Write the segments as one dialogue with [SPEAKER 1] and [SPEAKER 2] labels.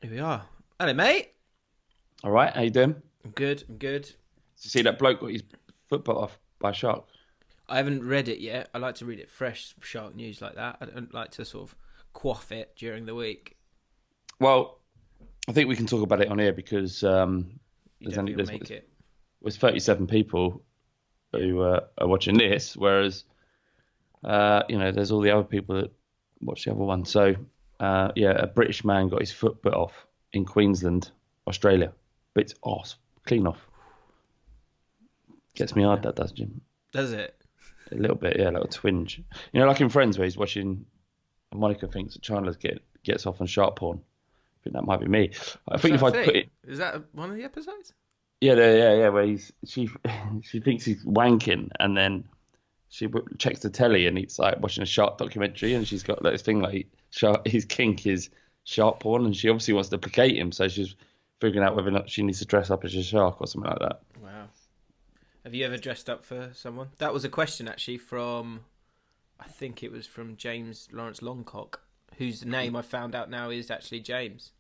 [SPEAKER 1] Here we are. Hello, mate.
[SPEAKER 2] All right, how you doing?
[SPEAKER 1] I'm good. I'm good.
[SPEAKER 2] Did you see that bloke got his foot put off by a shark?
[SPEAKER 1] I haven't read it yet. I like to read it fresh, shark news like that. I don't like to sort of quaff it during the week.
[SPEAKER 2] Well, I think we can talk about it on here because
[SPEAKER 1] You don't think you'll make it?
[SPEAKER 2] there's 37 people who are watching this, whereas there's all the other people that watch the other one. So a British man got his foot put off in Queensland, Australia. Bits off, clean off. Gets me hard, that does, Jim.
[SPEAKER 1] Does it?
[SPEAKER 2] A little bit, yeah, like a twinge. You know, like in Friends where he's watching, Monica thinks that Chandler gets off on shark porn. I think that might be me. I think if I put it,
[SPEAKER 1] is that one of the episodes?
[SPEAKER 2] yeah, where she thinks he's wanking, and then she checks the telly, and he's like watching a shark documentary, and she's got this thing like his kink is shark porn, and she obviously wants to placate him, so she's figuring out whether or not she needs to dress up as a shark or something like that.
[SPEAKER 1] Wow. Have you ever dressed up for someone? That was a question actually from, I think it was from James Lawrence Longcock, whose name I found out now is actually James.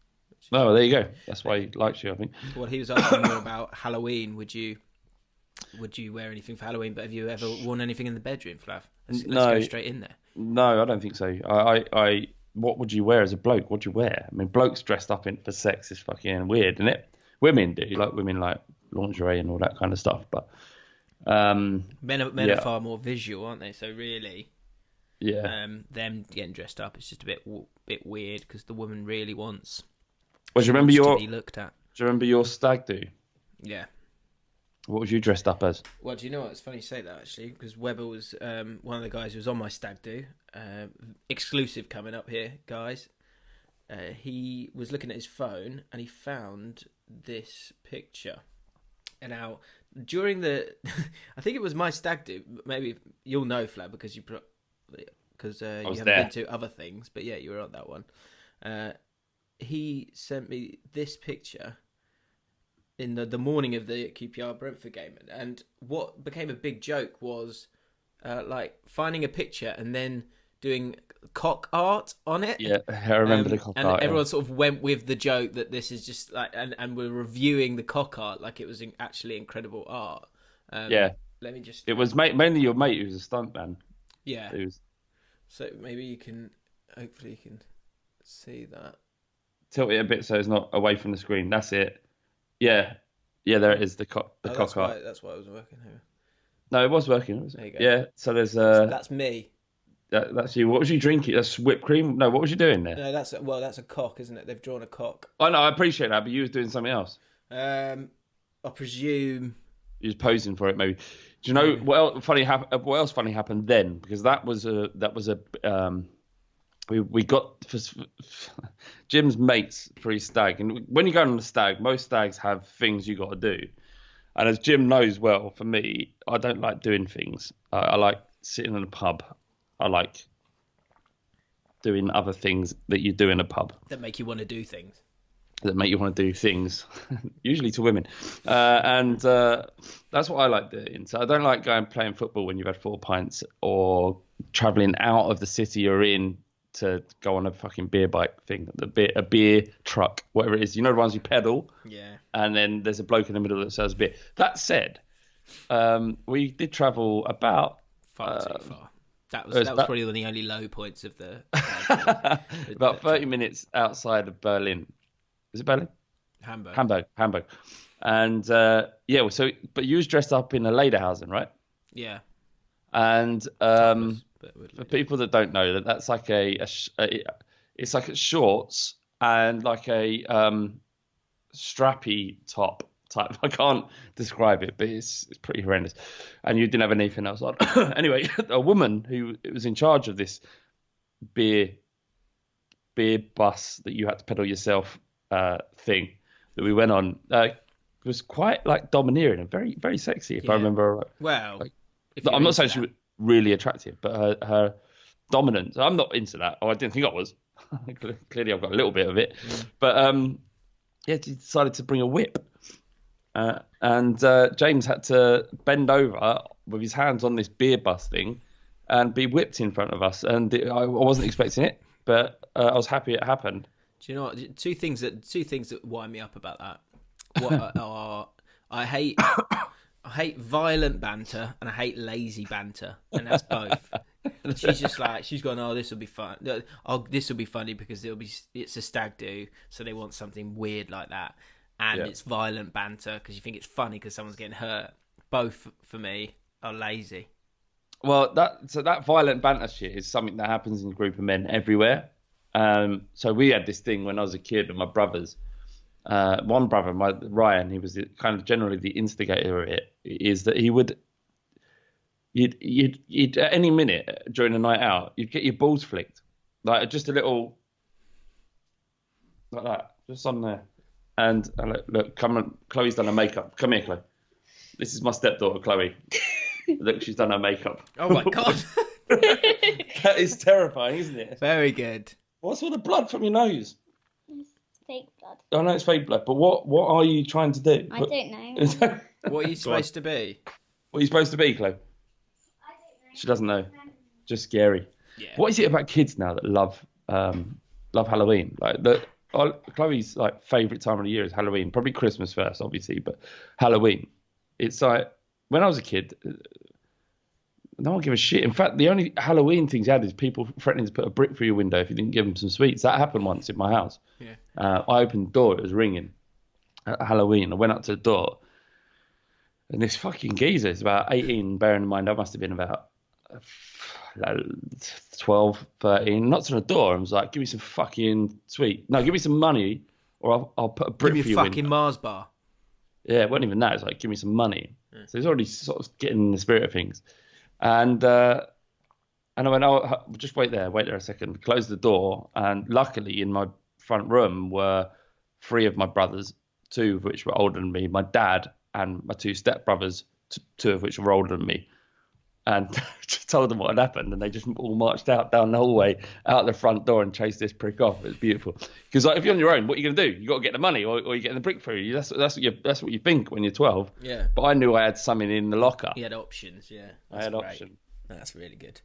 [SPEAKER 2] Oh, there you go. That's why he likes you, I think.
[SPEAKER 1] Well, he was asking you about Halloween. Would you wear anything for Halloween? But have you ever worn anything in the bedroom, Flav? Let's go straight in there.
[SPEAKER 2] No, I don't think so. I what would you wear as a bloke? What do you wear? I mean, blokes dressed up for sex is fucking weird, isn't it? Women do. Women like lingerie and all that kind of stuff. But
[SPEAKER 1] men are far more visual, aren't they? So really, them getting dressed up is just a bit weird because the woman really wants.
[SPEAKER 2] Well, do you remember
[SPEAKER 1] to be looked at?
[SPEAKER 2] Do you remember your stag do?
[SPEAKER 1] Yeah.
[SPEAKER 2] What was you dressed up as?
[SPEAKER 1] Well, do you know what? It's funny you say that actually, because Webber was one of the guys who was on my stag do. Exclusive coming up here, guys. He was looking at his phone and he found this picture. And now, during the, I think it was my stag do. Maybe you'll know, Flab, because you haven't been to other things. But yeah, you were on that one. He sent me this picture in the morning of the QPR Brentford game, and what became a big joke was finding a picture and then doing cock art on it.
[SPEAKER 2] Yeah, I remember the cock art.
[SPEAKER 1] And everyone sort of went with the joke that this is just and we're reviewing the cock art like it was actually incredible art. Let me just.
[SPEAKER 2] It was mainly your mate who was a stuntman.
[SPEAKER 1] Yeah. So maybe you can, hopefully you can see that.
[SPEAKER 2] Tilt it a bit so it's not away from the screen. That's it. Yeah, there it is. The cock art.
[SPEAKER 1] That's why it was working here.
[SPEAKER 2] No, it was working.
[SPEAKER 1] There you go.
[SPEAKER 2] Yeah. So there's
[SPEAKER 1] that's me.
[SPEAKER 2] That's you. What was you drinking? That's whipped cream. No, what was you doing there?
[SPEAKER 1] No, that's a cock, isn't it? They've drawn a cock.
[SPEAKER 2] I know. I appreciate that, but you was doing something else.
[SPEAKER 1] I presume
[SPEAKER 2] you was posing for it. Maybe. Do you know what else funny happened then? Because that was a. We got for Jim's mates for his stag, and when you go on a stag, most stags have things you got to do. And as Jim knows well, for me, I don't like doing things. I like sitting in a pub. I like doing other things that you do in a pub
[SPEAKER 1] that make you want to do things.
[SPEAKER 2] Usually to women, and that's what I like doing. So I don't like going playing football when you've had 4 pints or travelling out of the city you're in to go on a fucking beer bike thing, a beer truck, whatever it is. You know the ones you pedal?
[SPEAKER 1] Yeah.
[SPEAKER 2] And then there's a bloke in the middle that sells beer. That said, we did travel about...
[SPEAKER 1] Far too far. That was probably one of the only low points of the...
[SPEAKER 2] about 30 minutes outside of Berlin. Is it Berlin?
[SPEAKER 1] Hamburg.
[SPEAKER 2] And but you was dressed up in a lederhosen, right?
[SPEAKER 1] Yeah.
[SPEAKER 2] And... for people that don't know, that's like it's like a shorts and like a strappy top type. I can't describe it, but it's pretty horrendous. And you didn't have anything else on. Anyway, a woman who was in charge of this beer bus that you had to pedal yourself thing that we went on was quite like domineering and very, very sexy, if I remember right.
[SPEAKER 1] Well,
[SPEAKER 2] I'm not saying she was really attractive, but her dominance. I'm not into that. I didn't think I was. Clearly, I've got a little bit of it. But she decided to bring a whip, and James had to bend over with his hands on this beer bus thing and be whipped in front of us. And I wasn't expecting it, but I was happy it happened.
[SPEAKER 1] Do you know what? Two things that wind me up about that. What are I hate violent banter and I hate lazy banter, and that's both. She's just like, she's gone, oh, this will be fun. Oh, this will be funny because it's a stag do, so they want something weird like that, and it's violent banter because you think it's funny because someone's getting hurt. Both for me are lazy.
[SPEAKER 2] Well, that violent banter shit is something that happens in a group of men everywhere. So we had this thing when I was a kid with my brothers. One brother, Ryan, he was kind of generally the instigator of it. Is that you'd at any minute during the night out, you'd get your balls flicked, like just a little, like that, just on there. And look, come on, Chloe's done her makeup. Come here, Chloe. This is my stepdaughter, Chloe. Look, she's done her makeup.
[SPEAKER 1] Oh my god,
[SPEAKER 2] that is terrifying, isn't it?
[SPEAKER 1] Very good.
[SPEAKER 2] What's all the blood from your nose?
[SPEAKER 3] It's fake blood.
[SPEAKER 2] I know it's fake blood, but what are you trying to do?
[SPEAKER 3] I don't know.
[SPEAKER 1] What are you supposed to be?
[SPEAKER 2] What are you supposed to be, Chloe?
[SPEAKER 3] I don't know.
[SPEAKER 2] She doesn't know. Just scary.
[SPEAKER 1] Yeah.
[SPEAKER 2] What is it about kids now that love Halloween? Like Chloe's like favourite time of the year is Halloween. Probably Christmas first, obviously, but Halloween. It's like when I was a kid, no one gave a shit. In fact, the only Halloween things you had is people threatening to put a brick through your window if you didn't give them some sweets. That happened once in my house.
[SPEAKER 1] Yeah.
[SPEAKER 2] I opened the door, it was ringing at Halloween. I went up to the door, and this fucking geezer is about 18, bearing in mind I must have been about 12, 13, knocked on the door and was like, give me some fucking sweet. No, give me some money or I'll put a brick
[SPEAKER 1] Give
[SPEAKER 2] through
[SPEAKER 1] me a
[SPEAKER 2] your
[SPEAKER 1] fucking
[SPEAKER 2] window.
[SPEAKER 1] Mars bar.
[SPEAKER 2] Yeah, it wasn't even that. It's like, give me some money. Yeah. So he's already sort of getting in the spirit of things. And I went, oh, just wait there a second. Closed the door. And luckily in my front room were 3 of my brothers, 2 of which were older than me, my dad and my 2 stepbrothers, 2 of which were older than me. And just told them what had happened, and they just all marched out down the hallway, out the front door, and chased this prick off. It was beautiful. Because like, if you're on your own, what are you going to do? You got to get the money, or you're getting the brick through. That's what you think when you're 12.
[SPEAKER 1] Yeah.
[SPEAKER 2] But I knew I had something in the locker.
[SPEAKER 1] You had options, yeah.
[SPEAKER 2] I had options.
[SPEAKER 1] That's really good.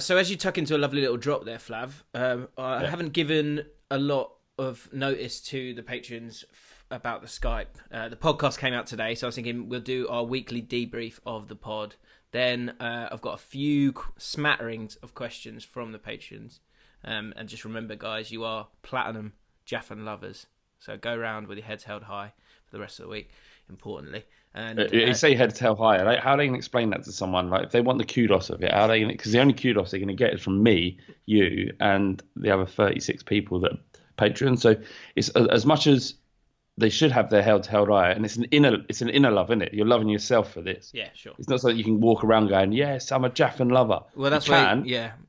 [SPEAKER 1] So as you tuck into a lovely little drop there, Flav, I haven't given a lot of notice to the patrons about the Skype. The podcast came out today, so I was thinking we'll do our weekly debrief of the pod. Then I've got a few smatterings of questions from the patrons. And just remember, guys, you are platinum Jaffn lovers. So go round with your heads held high for the rest of the week, importantly. And
[SPEAKER 2] you say heads held high. How are they going to explain that to someone? Like, if they want the kudos of it, how are they going to... Because the only kudos they're going to get is from me, you, and the other 36 people that are patrons. So it's as much as... They should have their heads held high, and it's an inner love, isn't it? You're loving yourself for this.
[SPEAKER 1] Yeah, sure.
[SPEAKER 2] It's not so that you can walk around going, "Yes, I'm a Jaffn lover."
[SPEAKER 1] Well, that's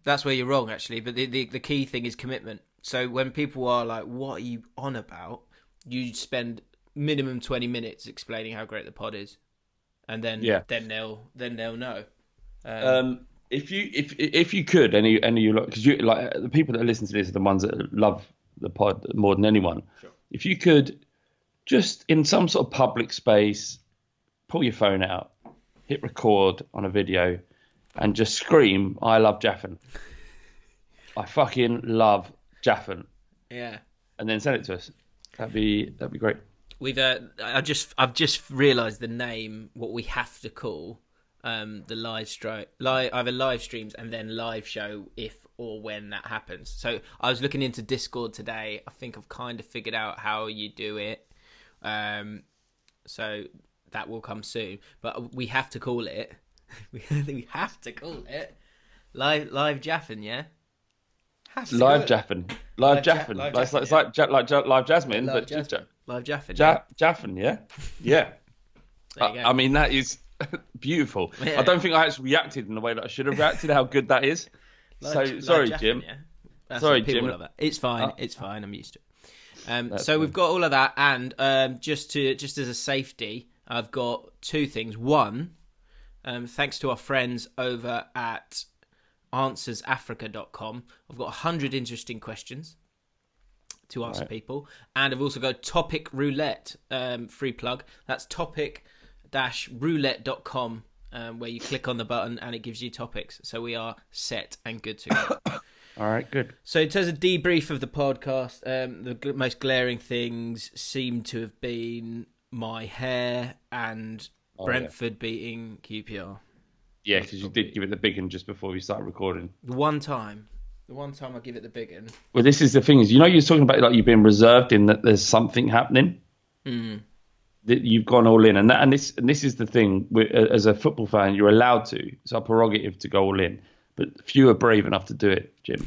[SPEAKER 1] that's where you're wrong, actually. But the key thing is commitment. So when people are like, "What are you on about?" You spend minimum 20 minutes explaining how great the pod is, and then they'll know.
[SPEAKER 2] If you could, any you lot, because you like the people that listen to this are the ones that love the pod more than anyone.
[SPEAKER 1] Sure.
[SPEAKER 2] If you could. Just in some sort of public space, pull your phone out, hit record on a video, and just scream, "I love Jaffn. I fucking love Jaffn."
[SPEAKER 1] Yeah.
[SPEAKER 2] And then send it to us. That'd be great.
[SPEAKER 1] We've I've just realised the name, what we have to call the either live streams and then live show if or when that happens. So I was looking into Discord today. I think I've kind of figured out how you do it. So that will come soon, but we have to call it. we have to call it live Jaffn, yeah.
[SPEAKER 2] Live Jaffn, live Jaffn. It's like live Jasmine,
[SPEAKER 1] live
[SPEAKER 2] but
[SPEAKER 1] Jaffn. Live Jaffn.
[SPEAKER 2] Jaffn, yeah. I mean, that is beautiful. Yeah. I don't think I actually reacted in the way that I should have reacted. How good that is. Sorry,
[SPEAKER 1] Jaffn,
[SPEAKER 2] Jim.
[SPEAKER 1] Yeah.
[SPEAKER 2] Sorry, Jim.
[SPEAKER 1] It's fine. It's fine. I'm used to it. So we've got all of that, and just as a safety, I've got 2 things. One, thanks to our friends over at answersafrica.com, I've got 100 interesting questions to ask people, and I've also got Topic Roulette, free plug. That's topic-roulette.com, where you click on the button and it gives you topics. So we are set and good to go.
[SPEAKER 2] All right, good.
[SPEAKER 1] So in terms of debrief of the podcast, most glaring things seem to have been my hair and Brentford beating QPR.
[SPEAKER 2] Yeah, because you did give it the big one just before we started recording.
[SPEAKER 1] The one time I give it the big one.
[SPEAKER 2] Well, this is the thing is, you're talking about like you've been reserved in that there's something happening. That you've gone all in, and this is the thing. As a football fan, you're allowed to. It's our prerogative to go all in, but few are brave enough to do it, Jim.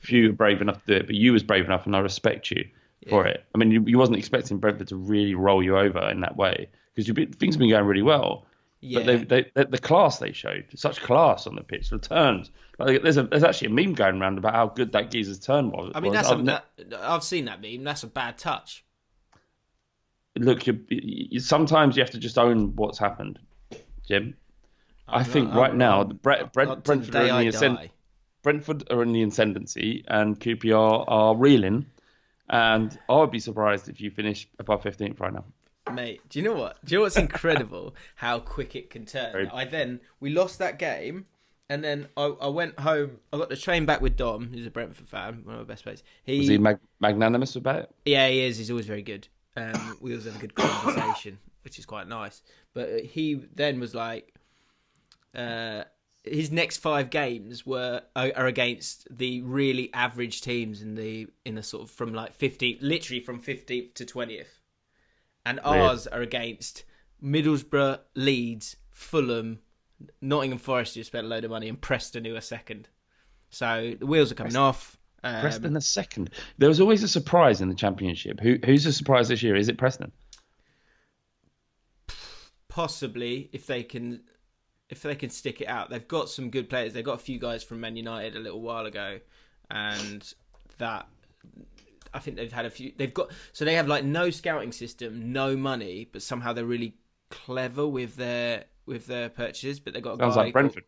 [SPEAKER 2] Few are brave enough to do it, but you was brave enough, and I respect you for it. I mean, you wasn't expecting Brentford to really roll you over in that way because things have been going really well. Yeah. But the class they showed, such class on the pitch, the turns. Like, there's actually a meme going around about how good that geezer's turn was.
[SPEAKER 1] I mean, I've seen that meme. That's a bad touch.
[SPEAKER 2] Look, sometimes you have to just own what's happened, Jim. I think right now, Brentford are in the ascendancy, and QPR are reeling. And I would be surprised if you finish above 15th right now.
[SPEAKER 1] Mate, do you know what? Do you know what's incredible? How quick it can turn. We lost that game, and then I went home. I got the train back with Dom, who's a Brentford fan, one of my best mates.
[SPEAKER 2] Was he magnanimous about it?
[SPEAKER 1] Yeah, he is. He's always very good. We always have a good conversation, which is quite nice. But he then was like, his next 5 games are against the really average teams in the sort of from like 15th, literally from 15th to 20th. And ours are against Middlesbrough, Leeds, Fulham, Nottingham Forest, who spent a load of money, and Preston, who are second. So the wheels are coming off.
[SPEAKER 2] Preston are second. There was always a surprise in the Championship. Who's the surprise this year? Is it Preston?
[SPEAKER 1] Possibly, if they can stick it out. They've got some good players. They got a few guys from Man United a little while ago, and that. I think they've had a few. They have like no scouting system, no money, but somehow they're really clever with their purchases. But they got a
[SPEAKER 2] sounds
[SPEAKER 1] guy
[SPEAKER 2] like Brentford.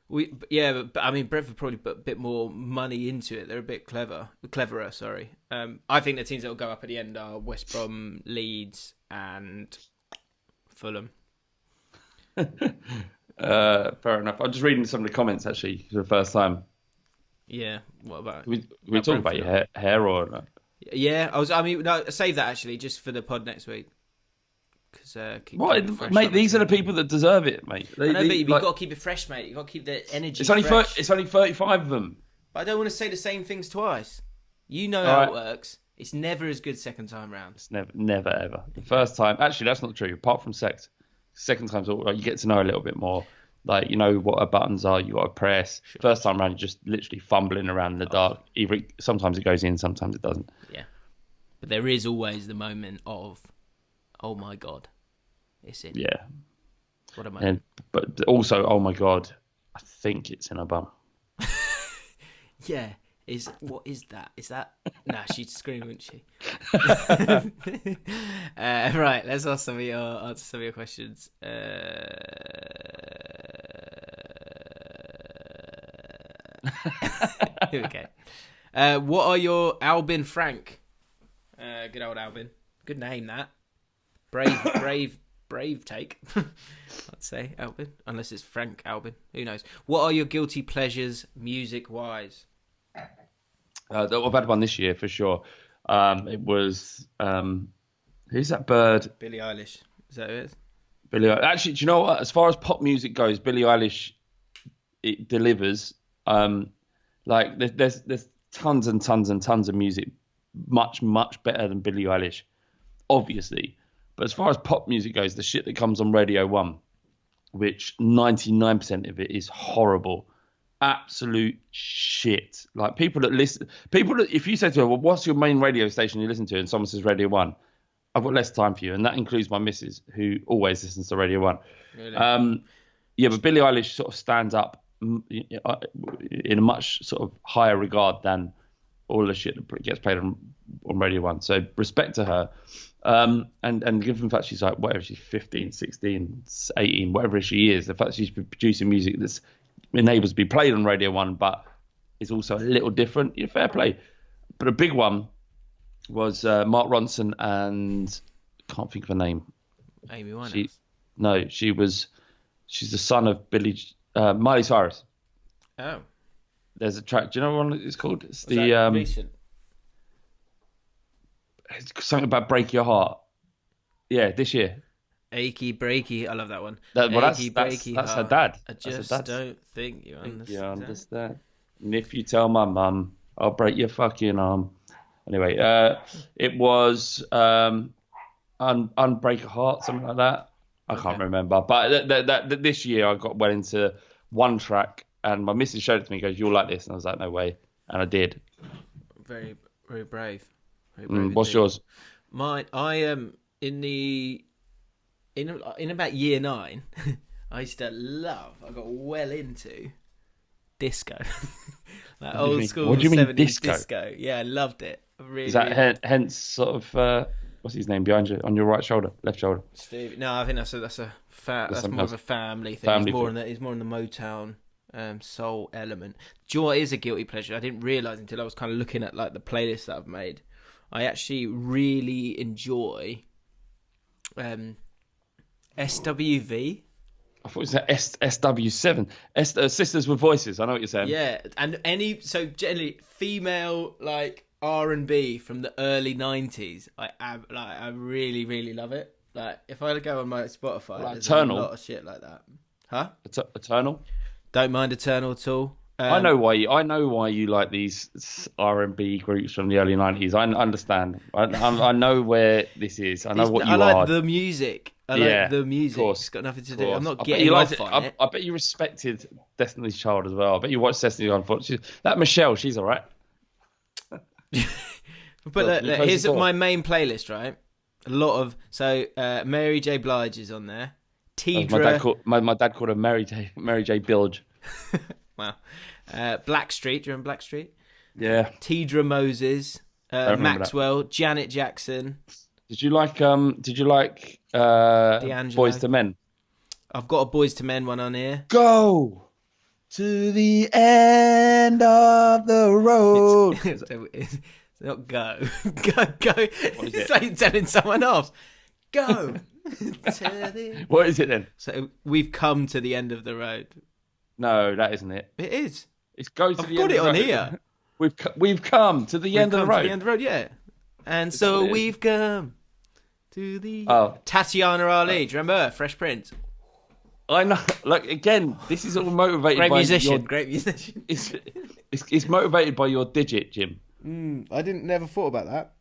[SPEAKER 1] But I mean Brentford probably put a bit more money into it. They're a bit cleverer. Sorry. I think the teams that will go up at the end are West Brom, Leeds, and Fulham.
[SPEAKER 2] Fair enough. I'm just reading some of the comments actually for the first time.
[SPEAKER 1] Yeah, what about?
[SPEAKER 2] We talking about your hair or not?
[SPEAKER 1] Yeah, save that actually just for the pod next week.
[SPEAKER 2] Mate? These are the people that deserve it, mate.
[SPEAKER 1] But you've got to keep it fresh, mate. You've got to keep the energy.
[SPEAKER 2] It's only 35 of them.
[SPEAKER 1] But I don't want to say the same things twice. You know how it works. It's never as good second time round.
[SPEAKER 2] It's never ever. The first time, actually, that's not true. Apart from sex, second time's all you get to know a little bit more. Like, you know what our buttons are, you got to press. Sure. First time around, you're just literally fumbling around in the dark. Sometimes it goes in, sometimes it doesn't.
[SPEAKER 1] Yeah. But there is always the moment of, oh my God, it's in.
[SPEAKER 2] Yeah.
[SPEAKER 1] What am I?
[SPEAKER 2] But also, oh my God, I think it's in a bum.
[SPEAKER 1] Yeah. What is that? Is that? Nah, she'd scream, wouldn't she? Right, let's answer some of your questions. Here we go. What are your Albin Frank? Good old Albin. Good name, that. Brave take. I'd say Albin, unless it's Frank Albin. Who knows? What are your guilty pleasures, music-wise?
[SPEAKER 2] I've had one this year for sure. It was who's that bird?
[SPEAKER 1] Billie Eilish. Is that who it is?
[SPEAKER 2] Billie. Actually, do you know what? As far as pop music goes, Billie Eilish it delivers. Like there's tons and tons and tons of music, much better than Billie Eilish, obviously. But as far as pop music goes, the shit that comes on Radio 1, which 99% of it is horrible. Absolute shit. Like people that if you say to her, well, what's your main radio station you listen to? And someone says Radio 1, I've got less time for you. And that includes my missus, who always listens to Radio 1. Really? Yeah, but Billie Eilish sort of stands up in a much sort of higher regard than all the shit that gets played on Radio 1. So respect to her. And given the fact she's like, whatever, she's 15, 16, 18, whatever she is, the fact she's producing music that's enables to be played on Radio 1, but is also a little different. Yeah, fair play. But a big one was Mark Ronson and can't think of her name.
[SPEAKER 1] Amy Winehouse.
[SPEAKER 2] She's the son of Miley Cyrus.
[SPEAKER 1] Oh.
[SPEAKER 2] There's a track. Do you know what it's called? It's
[SPEAKER 1] Was that recent?
[SPEAKER 2] It's something about Break Your Heart. Yeah, this year.
[SPEAKER 1] Achy breaky, I love that one.
[SPEAKER 2] That's
[SPEAKER 1] breaky
[SPEAKER 2] her
[SPEAKER 1] heart.
[SPEAKER 2] dad.
[SPEAKER 1] I
[SPEAKER 2] That's her
[SPEAKER 1] just
[SPEAKER 2] dad's.
[SPEAKER 1] don't think you understand.
[SPEAKER 2] You understand? And if you tell my mum, I'll break your fucking arm. Anyway, it was Unbreak a Heart, something like that. I can't remember. But this year I got well into one track, and my missus showed it to me. Goes, "You'll like this," and I was like, "No way," and I did.
[SPEAKER 1] Very, very brave. Very brave
[SPEAKER 2] What's
[SPEAKER 1] indeed.
[SPEAKER 2] yours?
[SPEAKER 1] Mine, I am in about year 9. I used to love. I got well into disco, like
[SPEAKER 2] What do you
[SPEAKER 1] old
[SPEAKER 2] mean-
[SPEAKER 1] school
[SPEAKER 2] what do you mean
[SPEAKER 1] 70s
[SPEAKER 2] disco?
[SPEAKER 1] Yeah, I loved it. I really,
[SPEAKER 2] Is that hence sort of what's his name behind you on your right shoulder, left shoulder?
[SPEAKER 1] Steve? No, I think that's more
[SPEAKER 2] something
[SPEAKER 1] of
[SPEAKER 2] else.
[SPEAKER 1] a family thing.
[SPEAKER 2] Family
[SPEAKER 1] He's more in the Motown soul element. Do you know what is a guilty pleasure? I didn't realise until I was kind of looking at like the playlist that I've made. I actually really enjoy SWV.
[SPEAKER 2] I thought it was SW7. Sisters with Voices. I know what you're saying.
[SPEAKER 1] Yeah, and generally female like R&B from the early 90s. I really really love it. Like if I go on my Spotify,
[SPEAKER 2] Like
[SPEAKER 1] there's
[SPEAKER 2] Eternal?
[SPEAKER 1] a lot of shit like that. Huh?
[SPEAKER 2] Eternal.
[SPEAKER 1] Don't mind Eternal at all.
[SPEAKER 2] I know why you like these R&B groups from the early 90s. I understand. I know where this is. I know what you
[SPEAKER 1] I like
[SPEAKER 2] are.
[SPEAKER 1] the music. I
[SPEAKER 2] Yeah,
[SPEAKER 1] like the music.
[SPEAKER 2] of course,
[SPEAKER 1] It's got nothing to
[SPEAKER 2] of
[SPEAKER 1] do.
[SPEAKER 2] course.
[SPEAKER 1] I'm not
[SPEAKER 2] I bet
[SPEAKER 1] getting
[SPEAKER 2] you
[SPEAKER 1] off
[SPEAKER 2] liked it.
[SPEAKER 1] on it.
[SPEAKER 2] I bet you respected Destiny's Child as well. I bet you watched Destiny's Child. That Michelle, she's all right.
[SPEAKER 1] But
[SPEAKER 2] Look, you close
[SPEAKER 1] here's
[SPEAKER 2] the door.
[SPEAKER 1] my main playlist, right? A lot of Mary J. Blige is on there. Tidra,
[SPEAKER 2] My dad called her Mary J. Bilge.
[SPEAKER 1] wow. Blackstreet, do you remember Blackstreet?
[SPEAKER 2] Yeah.
[SPEAKER 1] Tidra Moses,
[SPEAKER 2] remember
[SPEAKER 1] Maxwell, Janet Jackson.
[SPEAKER 2] Did you like
[SPEAKER 1] D'Angelo.
[SPEAKER 2] Boys to Men?
[SPEAKER 1] I've got a Boys to Men one on here.
[SPEAKER 2] Go to the end of the road.
[SPEAKER 1] It's not go. Go.
[SPEAKER 2] What is
[SPEAKER 1] It's
[SPEAKER 2] it?
[SPEAKER 1] like telling someone else. Go. To the...
[SPEAKER 2] What is it then?
[SPEAKER 1] So we've come to the end of the road.
[SPEAKER 2] No, that isn't it.
[SPEAKER 1] It is.
[SPEAKER 2] It's go to
[SPEAKER 1] I've
[SPEAKER 2] the
[SPEAKER 1] got
[SPEAKER 2] end
[SPEAKER 1] it
[SPEAKER 2] of the
[SPEAKER 1] on
[SPEAKER 2] road.
[SPEAKER 1] here.
[SPEAKER 2] We've come to the end of the
[SPEAKER 1] We've come
[SPEAKER 2] road.
[SPEAKER 1] to the end of the road, yeah. And
[SPEAKER 2] that
[SPEAKER 1] so
[SPEAKER 2] what it is?
[SPEAKER 1] we've come to the...
[SPEAKER 2] Oh.
[SPEAKER 1] Tatiana Ali, do you remember her? Fresh Prince.
[SPEAKER 2] I know. Like again, this is all motivated
[SPEAKER 1] Great
[SPEAKER 2] by
[SPEAKER 1] musician,
[SPEAKER 2] your.
[SPEAKER 1] great musician.
[SPEAKER 2] It's motivated by your digit, Jim.
[SPEAKER 1] I never thought about that.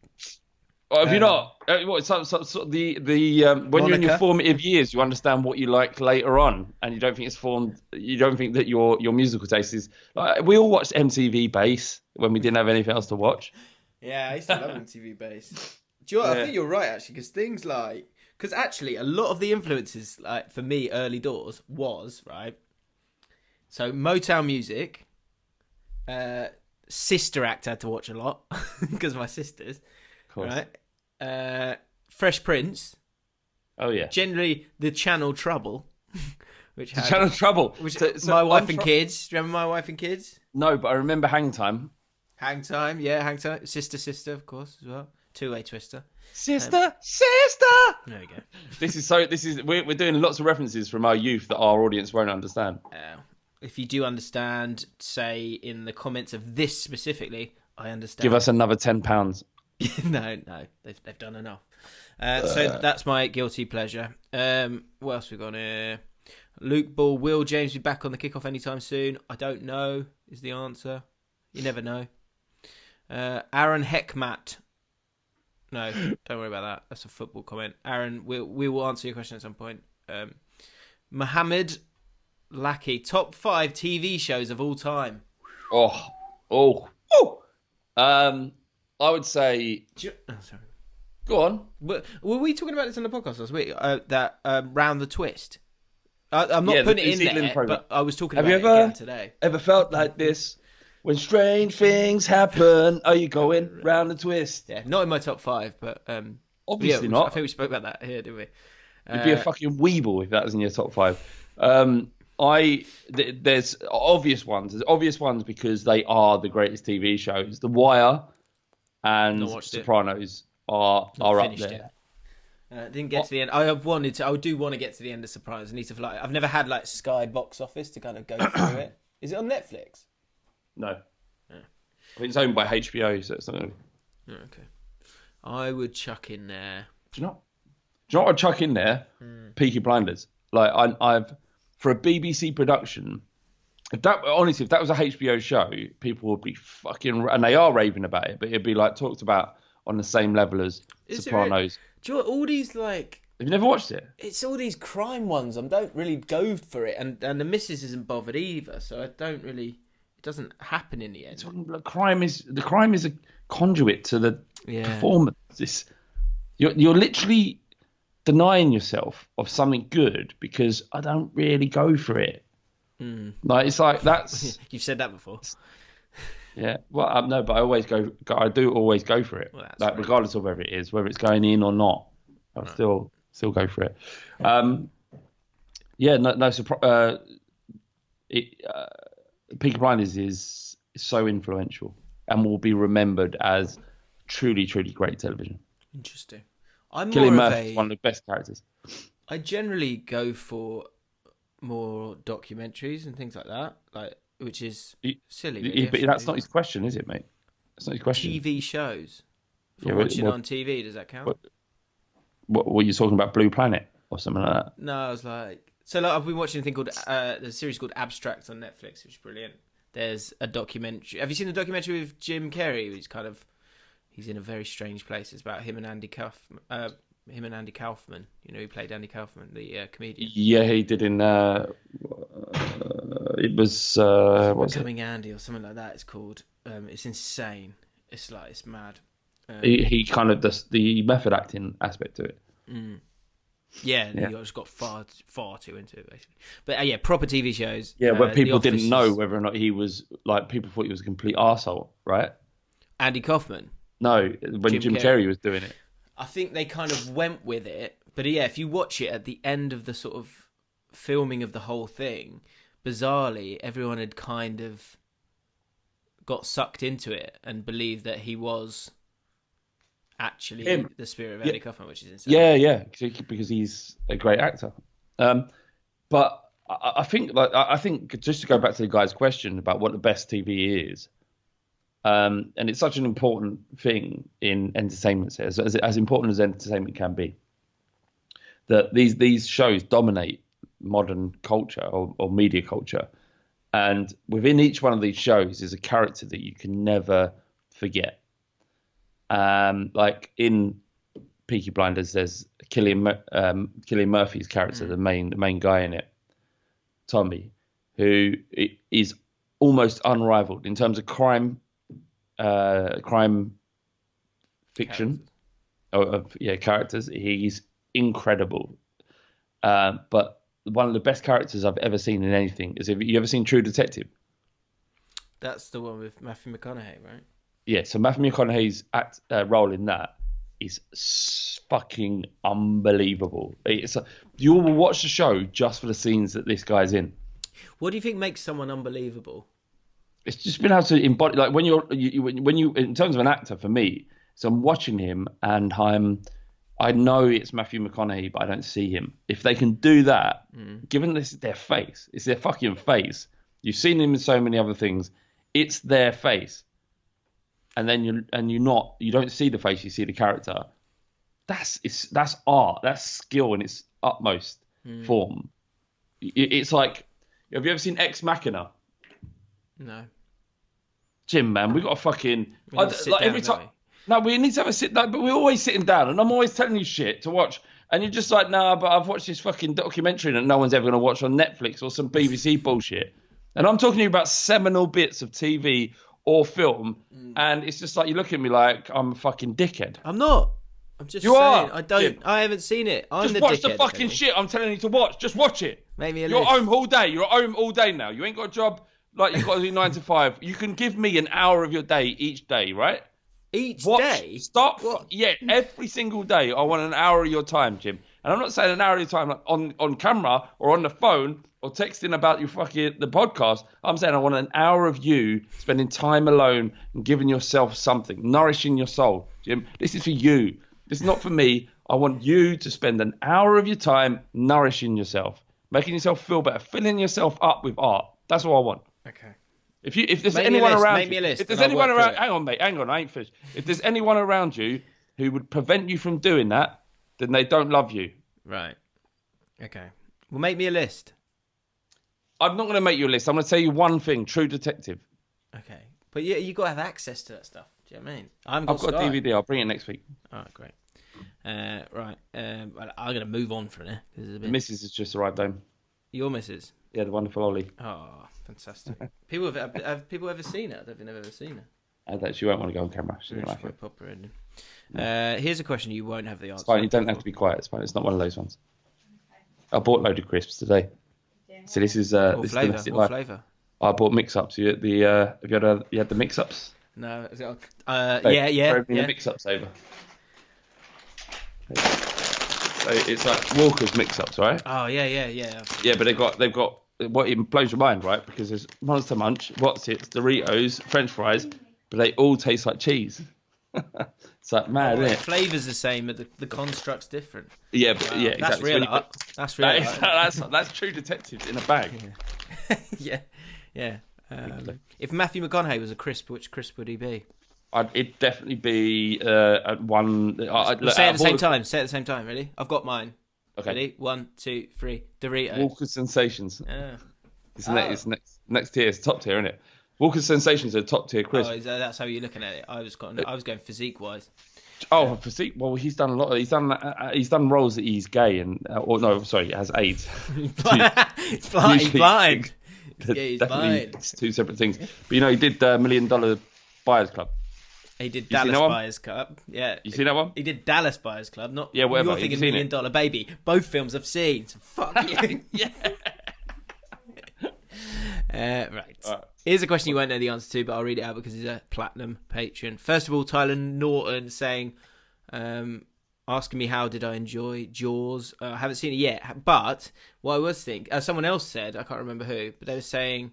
[SPEAKER 2] Oh, have you not? What? So the when you're in your
[SPEAKER 1] Monica?
[SPEAKER 2] formative years, you understand what you like later on, and you don't think it's formed. You don't think that your musical taste is. Like, we all watched MTV Base when we didn't have anything else to watch.
[SPEAKER 1] Yeah, I used to love MTV Base. Do you know what? I think you're right, actually, because things like... Because actually, a lot of the influences, like for me, early doors, was, right? So, Motown music, Sister Act I had to watch a lot, because of my sisters,
[SPEAKER 2] Of course.
[SPEAKER 1] right? Fresh Prince,
[SPEAKER 2] Oh yeah.
[SPEAKER 1] generally the Channel Trouble, which had...
[SPEAKER 2] Channel Trouble.
[SPEAKER 1] Which,
[SPEAKER 2] So
[SPEAKER 1] My Wife
[SPEAKER 2] I'm
[SPEAKER 1] and Kids. Do you remember My Wife and Kids?
[SPEAKER 2] No, but I remember Hang Time.
[SPEAKER 1] Hang Time, yeah, Hang Time. Sister, of course, as well. Two-Way Twister.
[SPEAKER 2] Sister.
[SPEAKER 1] There we go.
[SPEAKER 2] This is we're doing lots of references from our youth that our audience won't understand.
[SPEAKER 1] If you do understand, say in the comments of this specifically, I understand.
[SPEAKER 2] Give us another £10.
[SPEAKER 1] no, they've done enough. So that's my guilty pleasure. What else we got here? Luke Ball, will James be back on the kickoff anytime soon? I don't know is the answer. You never know. Aaron Heckmat. No, don't worry about that. That's a football comment. Aaron, we will answer your question at some point. Mohammed Lackey, top 5 TV shows of all time.
[SPEAKER 2] I would say.
[SPEAKER 1] Sorry.
[SPEAKER 2] Go on.
[SPEAKER 1] But were we talking about this on the podcast last week? That Round the Twist. I'm not putting
[SPEAKER 2] the
[SPEAKER 1] it in
[SPEAKER 2] New Zealand
[SPEAKER 1] there,
[SPEAKER 2] program.
[SPEAKER 1] but I was talking
[SPEAKER 2] Have
[SPEAKER 1] about
[SPEAKER 2] you
[SPEAKER 1] it
[SPEAKER 2] ever-
[SPEAKER 1] again today.
[SPEAKER 2] Ever felt like this? When strange things happen, are you going round the twist?
[SPEAKER 1] Yeah, not in my top 5, but
[SPEAKER 2] Obviously
[SPEAKER 1] yeah,
[SPEAKER 2] not.
[SPEAKER 1] I think we spoke about that here, didn't we?
[SPEAKER 2] You'd be a fucking weeble if that was in your top 5. There's obvious ones. There's obvious ones because they are the greatest TV shows. The Wire and
[SPEAKER 1] Not watched it.
[SPEAKER 2] Sopranos are up
[SPEAKER 1] finished
[SPEAKER 2] there.
[SPEAKER 1] Didn't get to the end. I do want to get to the end of Sopranos. I need to I've never had like Sky box office to kind of go through it. Is it on Netflix?
[SPEAKER 2] No.
[SPEAKER 1] Yeah.
[SPEAKER 2] I think it's owned by HBO, so it's not going to...
[SPEAKER 1] Oh, okay. I would chuck in there.
[SPEAKER 2] Do you know what I'd chuck in there? Peaky Blinders. Like, I've... For a BBC production... If that was a HBO show, people would be fucking... And they are raving about it, but it'd be, like, talked about on the same level as Sopranos.
[SPEAKER 1] Do you know what, all these, like...
[SPEAKER 2] Have you never watched it?
[SPEAKER 1] It's all these crime ones. I don't really go for it, and the missus isn't bothered either, so I don't really... It doesn't happen in the end.
[SPEAKER 2] The crime is a conduit to the performance. You're literally denying yourself of something good because I don't really go for it. Like it's like that's...
[SPEAKER 1] You've said that before.
[SPEAKER 2] Yeah, well, no, but I do always go for it.
[SPEAKER 1] Well,
[SPEAKER 2] like regardless of whether it is, whether it's going in or not, I'll still go for it. Peaky Blinders is so influential and will be remembered as truly, truly great television.
[SPEAKER 1] Interesting. I'm
[SPEAKER 2] Cillian
[SPEAKER 1] more of
[SPEAKER 2] Murphy's one of the best characters.
[SPEAKER 1] I generally go for more documentaries and things like that, which is silly. Really,
[SPEAKER 2] but that's not his question, is it, mate? That's not his question.
[SPEAKER 1] TV shows. Watching on TV, does that count?
[SPEAKER 2] What were you talking about? Blue Planet or something like that?
[SPEAKER 1] No, I was like... So I've been watching a thing called... there's a series called Abstract on Netflix, which is brilliant. There's a documentary... Have you seen the documentary with Jim Carrey? He's in a very strange place. It's about him and Andy Kaufman. You know, he played Andy Kaufman, the comedian.
[SPEAKER 2] Yeah, he did in... it was... what's
[SPEAKER 1] Becoming Andy or something like that it's called. It's insane. It's mad.
[SPEAKER 2] He kind of does the method acting aspect to it.
[SPEAKER 1] Yeah, he just got far too into it, basically. But proper TV shows.
[SPEAKER 2] Yeah, where people didn't know whether or not he was... Like, people thought he was a complete arsehole, right?
[SPEAKER 1] Andy Kaufman?
[SPEAKER 2] No, when Jim Carrey was doing it.
[SPEAKER 1] I think they kind of went with it. But yeah, if you watch it at the end of the sort of filming of the whole thing, bizarrely, everyone had kind of got sucked into it and believed that he was actually the spirit of Andy Kaufman, which is insane.
[SPEAKER 2] Yeah, because he's a great actor. But I think just to go back to the guy's question about what the best TV is, and it's such an important thing in entertainment, as important as entertainment can be, that these shows dominate modern culture or media culture, and within each one of these shows is a character that you can never forget. Like in Peaky Blinders, there's Cillian Murphy's character, the main guy in it, Tommy, who is almost unrivaled in terms of crime fiction characters. He's incredible. But one of the best characters I've ever seen in anything is, have you ever seen True Detective?
[SPEAKER 1] That's the one with Matthew McConaughey, right?
[SPEAKER 2] Yeah, so Matthew McConaughey's role in that is fucking unbelievable. You will watch the show just for the scenes that this guy's in.
[SPEAKER 1] What do you think makes someone unbelievable?
[SPEAKER 2] It's just been able to embody, like when you in terms of an actor, for me, so I'm watching him and I know it's Matthew McConaughey, but I don't see him. If they can do that, given this is their face, it's their fucking face. You've seen him in so many other things. It's their face. And then you don't see the face, you see the character. That's art. That's skill in its utmost form. It's like, have you ever seen Ex Machina?
[SPEAKER 1] No.
[SPEAKER 2] Jim, man, we got to fucking every time.
[SPEAKER 1] We?
[SPEAKER 2] No, we need to have a sit down, but we're always sitting down, and I'm always telling you shit to watch, and you're just like, nah, but I've watched this fucking documentary that no one's ever going to watch on Netflix or some BBC bullshit. And I'm talking to you about seminal bits of TV or film, and it's just like, you look at me like I'm a fucking dickhead.
[SPEAKER 1] I'm not. I'm just saying. I don't. Jim, I haven't seen it. I'm the dickhead.
[SPEAKER 2] Just watch the fucking shit I'm telling you to watch. Just watch it.
[SPEAKER 1] Make me a
[SPEAKER 2] You're
[SPEAKER 1] list.
[SPEAKER 2] home all day. You're at home all day now. You ain't got a job like you've got to do 9 to 5. You can give me an hour of your day each day, right?
[SPEAKER 1] Each day?
[SPEAKER 2] Stop. What? Yeah, every single day. I want an hour of your time, Jim. And I'm not saying an hour of your time like on camera or on the phone or texting about your the podcast. I'm saying I want an hour of you spending time alone and giving yourself something, nourishing your soul, Jim. This is for you. This is not for me. I want you to spend an hour of your time nourishing yourself, making yourself feel better, filling yourself up with art. That's what I want.
[SPEAKER 1] Okay.
[SPEAKER 2] If there's
[SPEAKER 1] Make me a
[SPEAKER 2] anyone
[SPEAKER 1] list,
[SPEAKER 2] around
[SPEAKER 1] make
[SPEAKER 2] you,
[SPEAKER 1] me a list
[SPEAKER 2] if there's
[SPEAKER 1] and I'll
[SPEAKER 2] anyone
[SPEAKER 1] work through
[SPEAKER 2] around,
[SPEAKER 1] it.
[SPEAKER 2] hang on, mate, hang on, I ain't finished. If there's anyone around you who would prevent you from doing that, then they don't love you.
[SPEAKER 1] Right. Okay. Well, make me a list.
[SPEAKER 2] I'm not going to make you a list. I'm going to tell you one thing: True Detective.
[SPEAKER 1] Okay. But you got to have access to that stuff. Do you know what I mean?
[SPEAKER 2] I've got a DVD. I'll bring it next week.
[SPEAKER 1] All right, great. Right. Well, I'm going to move on from there.
[SPEAKER 2] Mrs. has just arrived home.
[SPEAKER 1] Your missus?
[SPEAKER 2] Yeah, the wonderful Ollie.
[SPEAKER 1] Oh, fantastic. Have people ever seen her? I don't think they've ever seen her.
[SPEAKER 2] She won't want to go on camera. She doesn't like it.
[SPEAKER 1] Pop her in. Here's a question you won't have the answer.
[SPEAKER 2] It's fine. You don't have to be quiet. It's fine. It's not one of those ones. I bought a load of crisps today. So this is
[SPEAKER 1] What
[SPEAKER 2] domestic life.
[SPEAKER 1] flavour?
[SPEAKER 2] I bought mix-ups. You had the mix-ups?
[SPEAKER 1] No.
[SPEAKER 2] Yeah.
[SPEAKER 1] Yeah.
[SPEAKER 2] The mix-ups over. So it's like Walker's mix-ups, right?
[SPEAKER 1] Oh, yeah.
[SPEAKER 2] Yeah, but they've got what even blows your mind, right? Because there's Monster Munch, What's-Its, Doritos, French fries, but they all taste like cheese. It's like mad, isn't
[SPEAKER 1] The
[SPEAKER 2] it?
[SPEAKER 1] flavour's the same, but the construct's different.
[SPEAKER 2] Yeah, but yeah,
[SPEAKER 1] That's
[SPEAKER 2] exactly.
[SPEAKER 1] real
[SPEAKER 2] So
[SPEAKER 1] art. That's real art.
[SPEAKER 2] that's True Detective in a bag.
[SPEAKER 1] Yeah. If Matthew McConaughey was a crisp, which crisp would he be?
[SPEAKER 2] It'd definitely be at one.
[SPEAKER 1] Say it at the same time. Say it at the same time. Ready? I've got mine.
[SPEAKER 2] Okay.
[SPEAKER 1] Ready? 1, 2, 3. Doritos.
[SPEAKER 2] Walker's Sensations.
[SPEAKER 1] Yeah.
[SPEAKER 2] It's next tier. It's top tier, isn't it? Walker's Sensations are top tier crisp.
[SPEAKER 1] Oh, that's how you're looking at it. I was going physique wise.
[SPEAKER 2] Oh, physique. Well, he's done a lot. He's done roles that he's gay and he has AIDS.
[SPEAKER 1] He's blind. He's blind.
[SPEAKER 2] It's two separate things. But he did $1 Million Buyers Club.
[SPEAKER 1] He did Dallas Buyers Club. Yeah.
[SPEAKER 2] You seen that one?
[SPEAKER 1] He did Dallas Buyers Club. Not
[SPEAKER 2] whatever.
[SPEAKER 1] You're thinking $1 Million Baby. Both films I've seen. So fuck you.
[SPEAKER 2] Yeah.
[SPEAKER 1] Right. Here's a question you won't know the answer to, but I'll read it out because he's a platinum patron. First of all, Tyler Norton saying, asking me how did I enjoy Jaws. I haven't seen it yet, but what I was thinking, someone else said, I can't remember who, but they were saying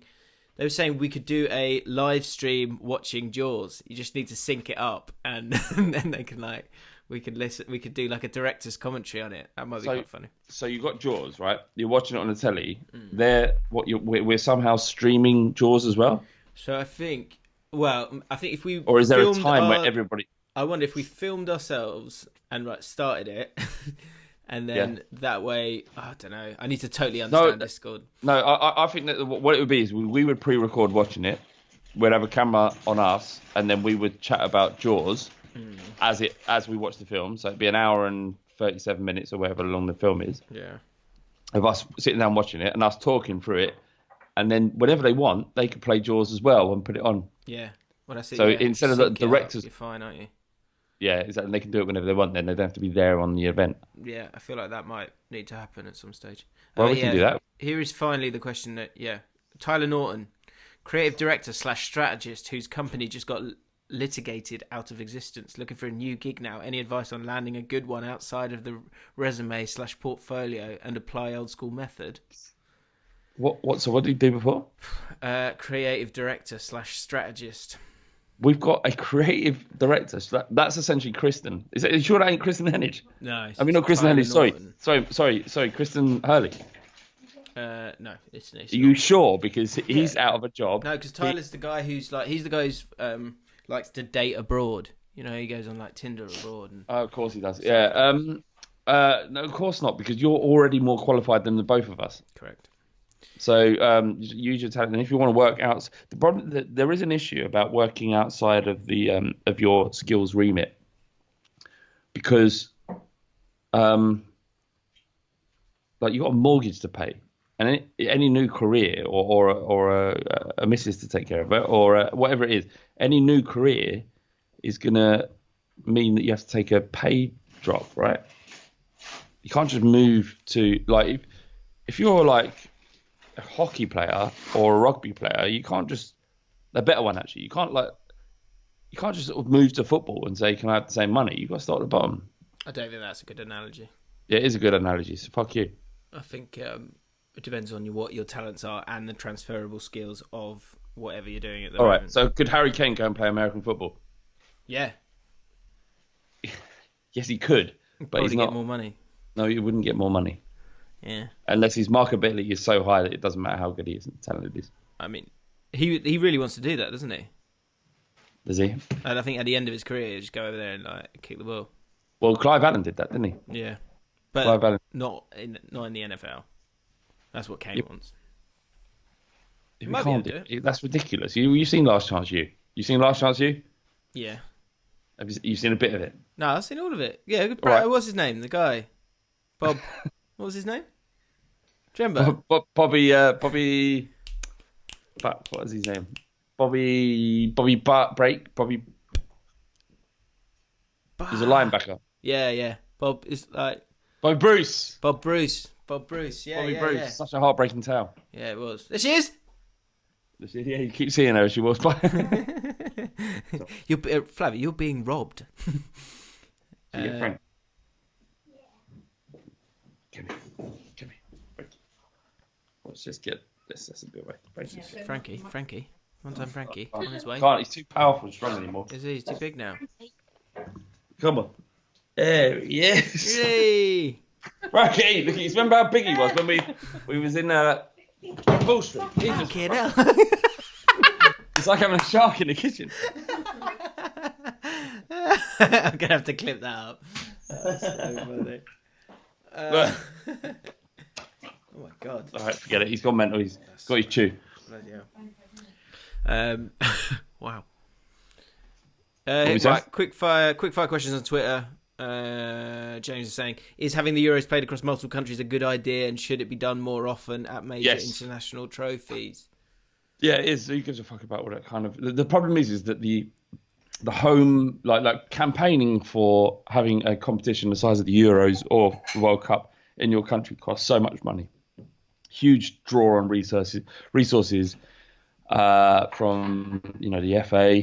[SPEAKER 1] we could do a live stream watching Jaws. You just need to sync it up, and then they can we could listen. We could do like a director's commentary on it. That might be quite funny.
[SPEAKER 2] So you got Jaws, right? You're watching it on the telly. We're somehow streaming Jaws as well.
[SPEAKER 1] So I think if we
[SPEAKER 2] or is there a time where everybody?
[SPEAKER 1] I wonder if we filmed ourselves and started it, and then that way I don't know. I need to totally understand Discord.
[SPEAKER 2] No, I think that what it would be is we would pre-record watching it. We'd have a camera on us, and then we would chat about Jaws. As we watch the film, so it'd be an hour and 37 minutes or whatever long the film is.
[SPEAKER 1] Yeah.
[SPEAKER 2] Of us sitting down watching it and us talking through it, and then whenever they want, they could play Jaws as well and put it on.
[SPEAKER 1] Yeah. Well, that's it.
[SPEAKER 2] So instead of the directors,
[SPEAKER 1] you're fine, aren't you?
[SPEAKER 2] Yeah, exactly. They can do it whenever they want. Then they don't have to be there on the event.
[SPEAKER 1] Yeah, I feel like that might need to happen at some stage.
[SPEAKER 2] Well, we can do that.
[SPEAKER 1] Here is finally the question that Tyler Norton, creative director / strategist whose company just got litigated out of existence, looking for a new gig now. Any advice on landing a good one outside of the resume / portfolio and apply old school method?
[SPEAKER 2] So what did you do before?
[SPEAKER 1] Creative director / strategist.
[SPEAKER 2] We've got a creative director. So that's essentially Kristen. Are you sure that ain't Kristen Hennage?
[SPEAKER 1] No.
[SPEAKER 2] I mean, not Kristen Hennage. Sorry. Kristen Hurley.
[SPEAKER 1] No, it's
[SPEAKER 2] Are you sure? Because he's out of a job.
[SPEAKER 1] No, because Tyler's the guy who's likes to date abroad. He goes on Tinder abroad. And...
[SPEAKER 2] Oh, of course he does. Yeah. No, of course not, because you're already more qualified than the both of us.
[SPEAKER 1] Correct.
[SPEAKER 2] So use your talent, and if you want to work out, the problem there is an issue about working outside of the of your skills remit, because you got a mortgage to pay, and any new career or a missus to take care of it, or whatever it is, any new career is gonna mean that you have to take a pay drop, right? You can't just move to if you're like a hockey player or a rugby player, you can't just a better one actually. You can't just sort of move to football and say, can I have the same money? You've got to start at the bottom.
[SPEAKER 1] I don't think that's a good analogy.
[SPEAKER 2] Yeah, it is a good analogy. So fuck you.
[SPEAKER 1] I think it depends on what your talents are and the transferable skills of whatever you're doing at the moment.
[SPEAKER 2] All right. So could Harry Kane go and play American football?
[SPEAKER 1] Yeah.
[SPEAKER 2] Yes, he could, but he's not.
[SPEAKER 1] Get more money.
[SPEAKER 2] No, he wouldn't get more money.
[SPEAKER 1] Yeah.
[SPEAKER 2] Unless his marketability is so high that it doesn't matter how good he is and talented he is.
[SPEAKER 1] I mean, He really wants to do that, doesn't he?
[SPEAKER 2] Does he?
[SPEAKER 1] And I think at the end of his career, he'll just go over there and like kick the ball.
[SPEAKER 2] Well, Clive Allen did that, didn't he?
[SPEAKER 1] Yeah,
[SPEAKER 2] Clive
[SPEAKER 1] but
[SPEAKER 2] Allen.
[SPEAKER 1] not in the NFL. That's what Kane wants.
[SPEAKER 2] If
[SPEAKER 1] Might
[SPEAKER 2] you
[SPEAKER 1] be
[SPEAKER 2] can't
[SPEAKER 1] able to
[SPEAKER 2] do it, that's ridiculous. You've seen Last Chance You? You seen Last Chance You?
[SPEAKER 1] Yeah.
[SPEAKER 2] Have you seen a bit of it?
[SPEAKER 1] No, I've seen all of it. Yeah,
[SPEAKER 2] Right.
[SPEAKER 1] what's his name? The guy, Bob. What was his name? Do you remember?
[SPEAKER 2] Bobby. What was his name? Bobby Break. Bobby. He's a linebacker.
[SPEAKER 1] Yeah. Bob is like
[SPEAKER 2] Bobby Bruce.
[SPEAKER 1] Bob Bruce. Yeah,
[SPEAKER 2] Bobby Bruce. Such a heartbreaking tale.
[SPEAKER 1] Yeah, it was. There she is.
[SPEAKER 2] Yeah, you keep seeing her as she walks by.
[SPEAKER 1] Flavio, you're being robbed.
[SPEAKER 2] Get Frank. Come here. Let's just get this a bit away.
[SPEAKER 1] Frankie. One time Frankie. On his way.
[SPEAKER 2] Can't. He's too powerful and strong anymore.
[SPEAKER 1] Is he? He's too big now.
[SPEAKER 2] Come on. There he is.
[SPEAKER 1] Yay!
[SPEAKER 2] Frankie, look, you remember how big he was when we was in Bull Street?
[SPEAKER 1] Fucking hell.
[SPEAKER 2] It's like having a shark in the kitchen.
[SPEAKER 1] I'm gonna have to clip that up. That's so funny. Oh my god.
[SPEAKER 2] All right, forget it. He's gone mental. He's got his chew.
[SPEAKER 1] Bloody hell. Wow.
[SPEAKER 2] was
[SPEAKER 1] Right,
[SPEAKER 2] that?
[SPEAKER 1] quick fire questions on Twitter. James is saying, is having the Euros played across multiple countries a good idea, and should it be done more often at major international trophies?
[SPEAKER 2] Yeah, it is. Who gives a fuck about all that kind of? The problem is that the home like campaigning for having a competition the size of the Euros or the World Cup in your country costs so much money. Huge draw on resources from the FA.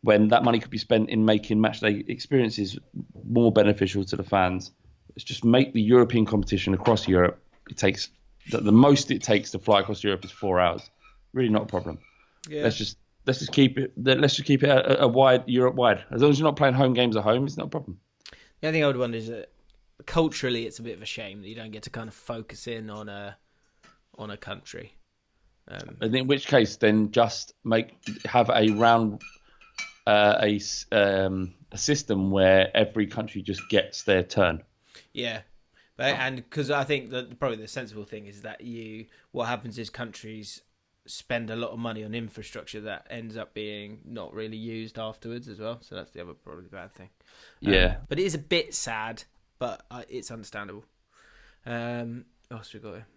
[SPEAKER 2] When that money could be spent in making matchday experiences more beneficial to the fans. Let's just make the European competition across Europe. It takes the most it takes to fly across Europe is 4 hours. Really not a problem.
[SPEAKER 1] Yeah.
[SPEAKER 2] Let's just keep it. Let's just keep it a wide Europe wide. As long as you're not playing home games at home, it's not a problem.
[SPEAKER 1] The only thing I would wonder is that culturally, it's a bit of a shame that you don't get to kind of focus in on a country.
[SPEAKER 2] And in which case, then just have a round. A system where every country just gets their turn.
[SPEAKER 1] Yeah, and because I think that probably the sensible thing is that what happens is countries spend a lot of money on infrastructure that ends up being not really used afterwards as well. So that's the other probably bad thing.
[SPEAKER 2] Yeah,
[SPEAKER 1] but it is a bit sad, but it's understandable. What else we got here?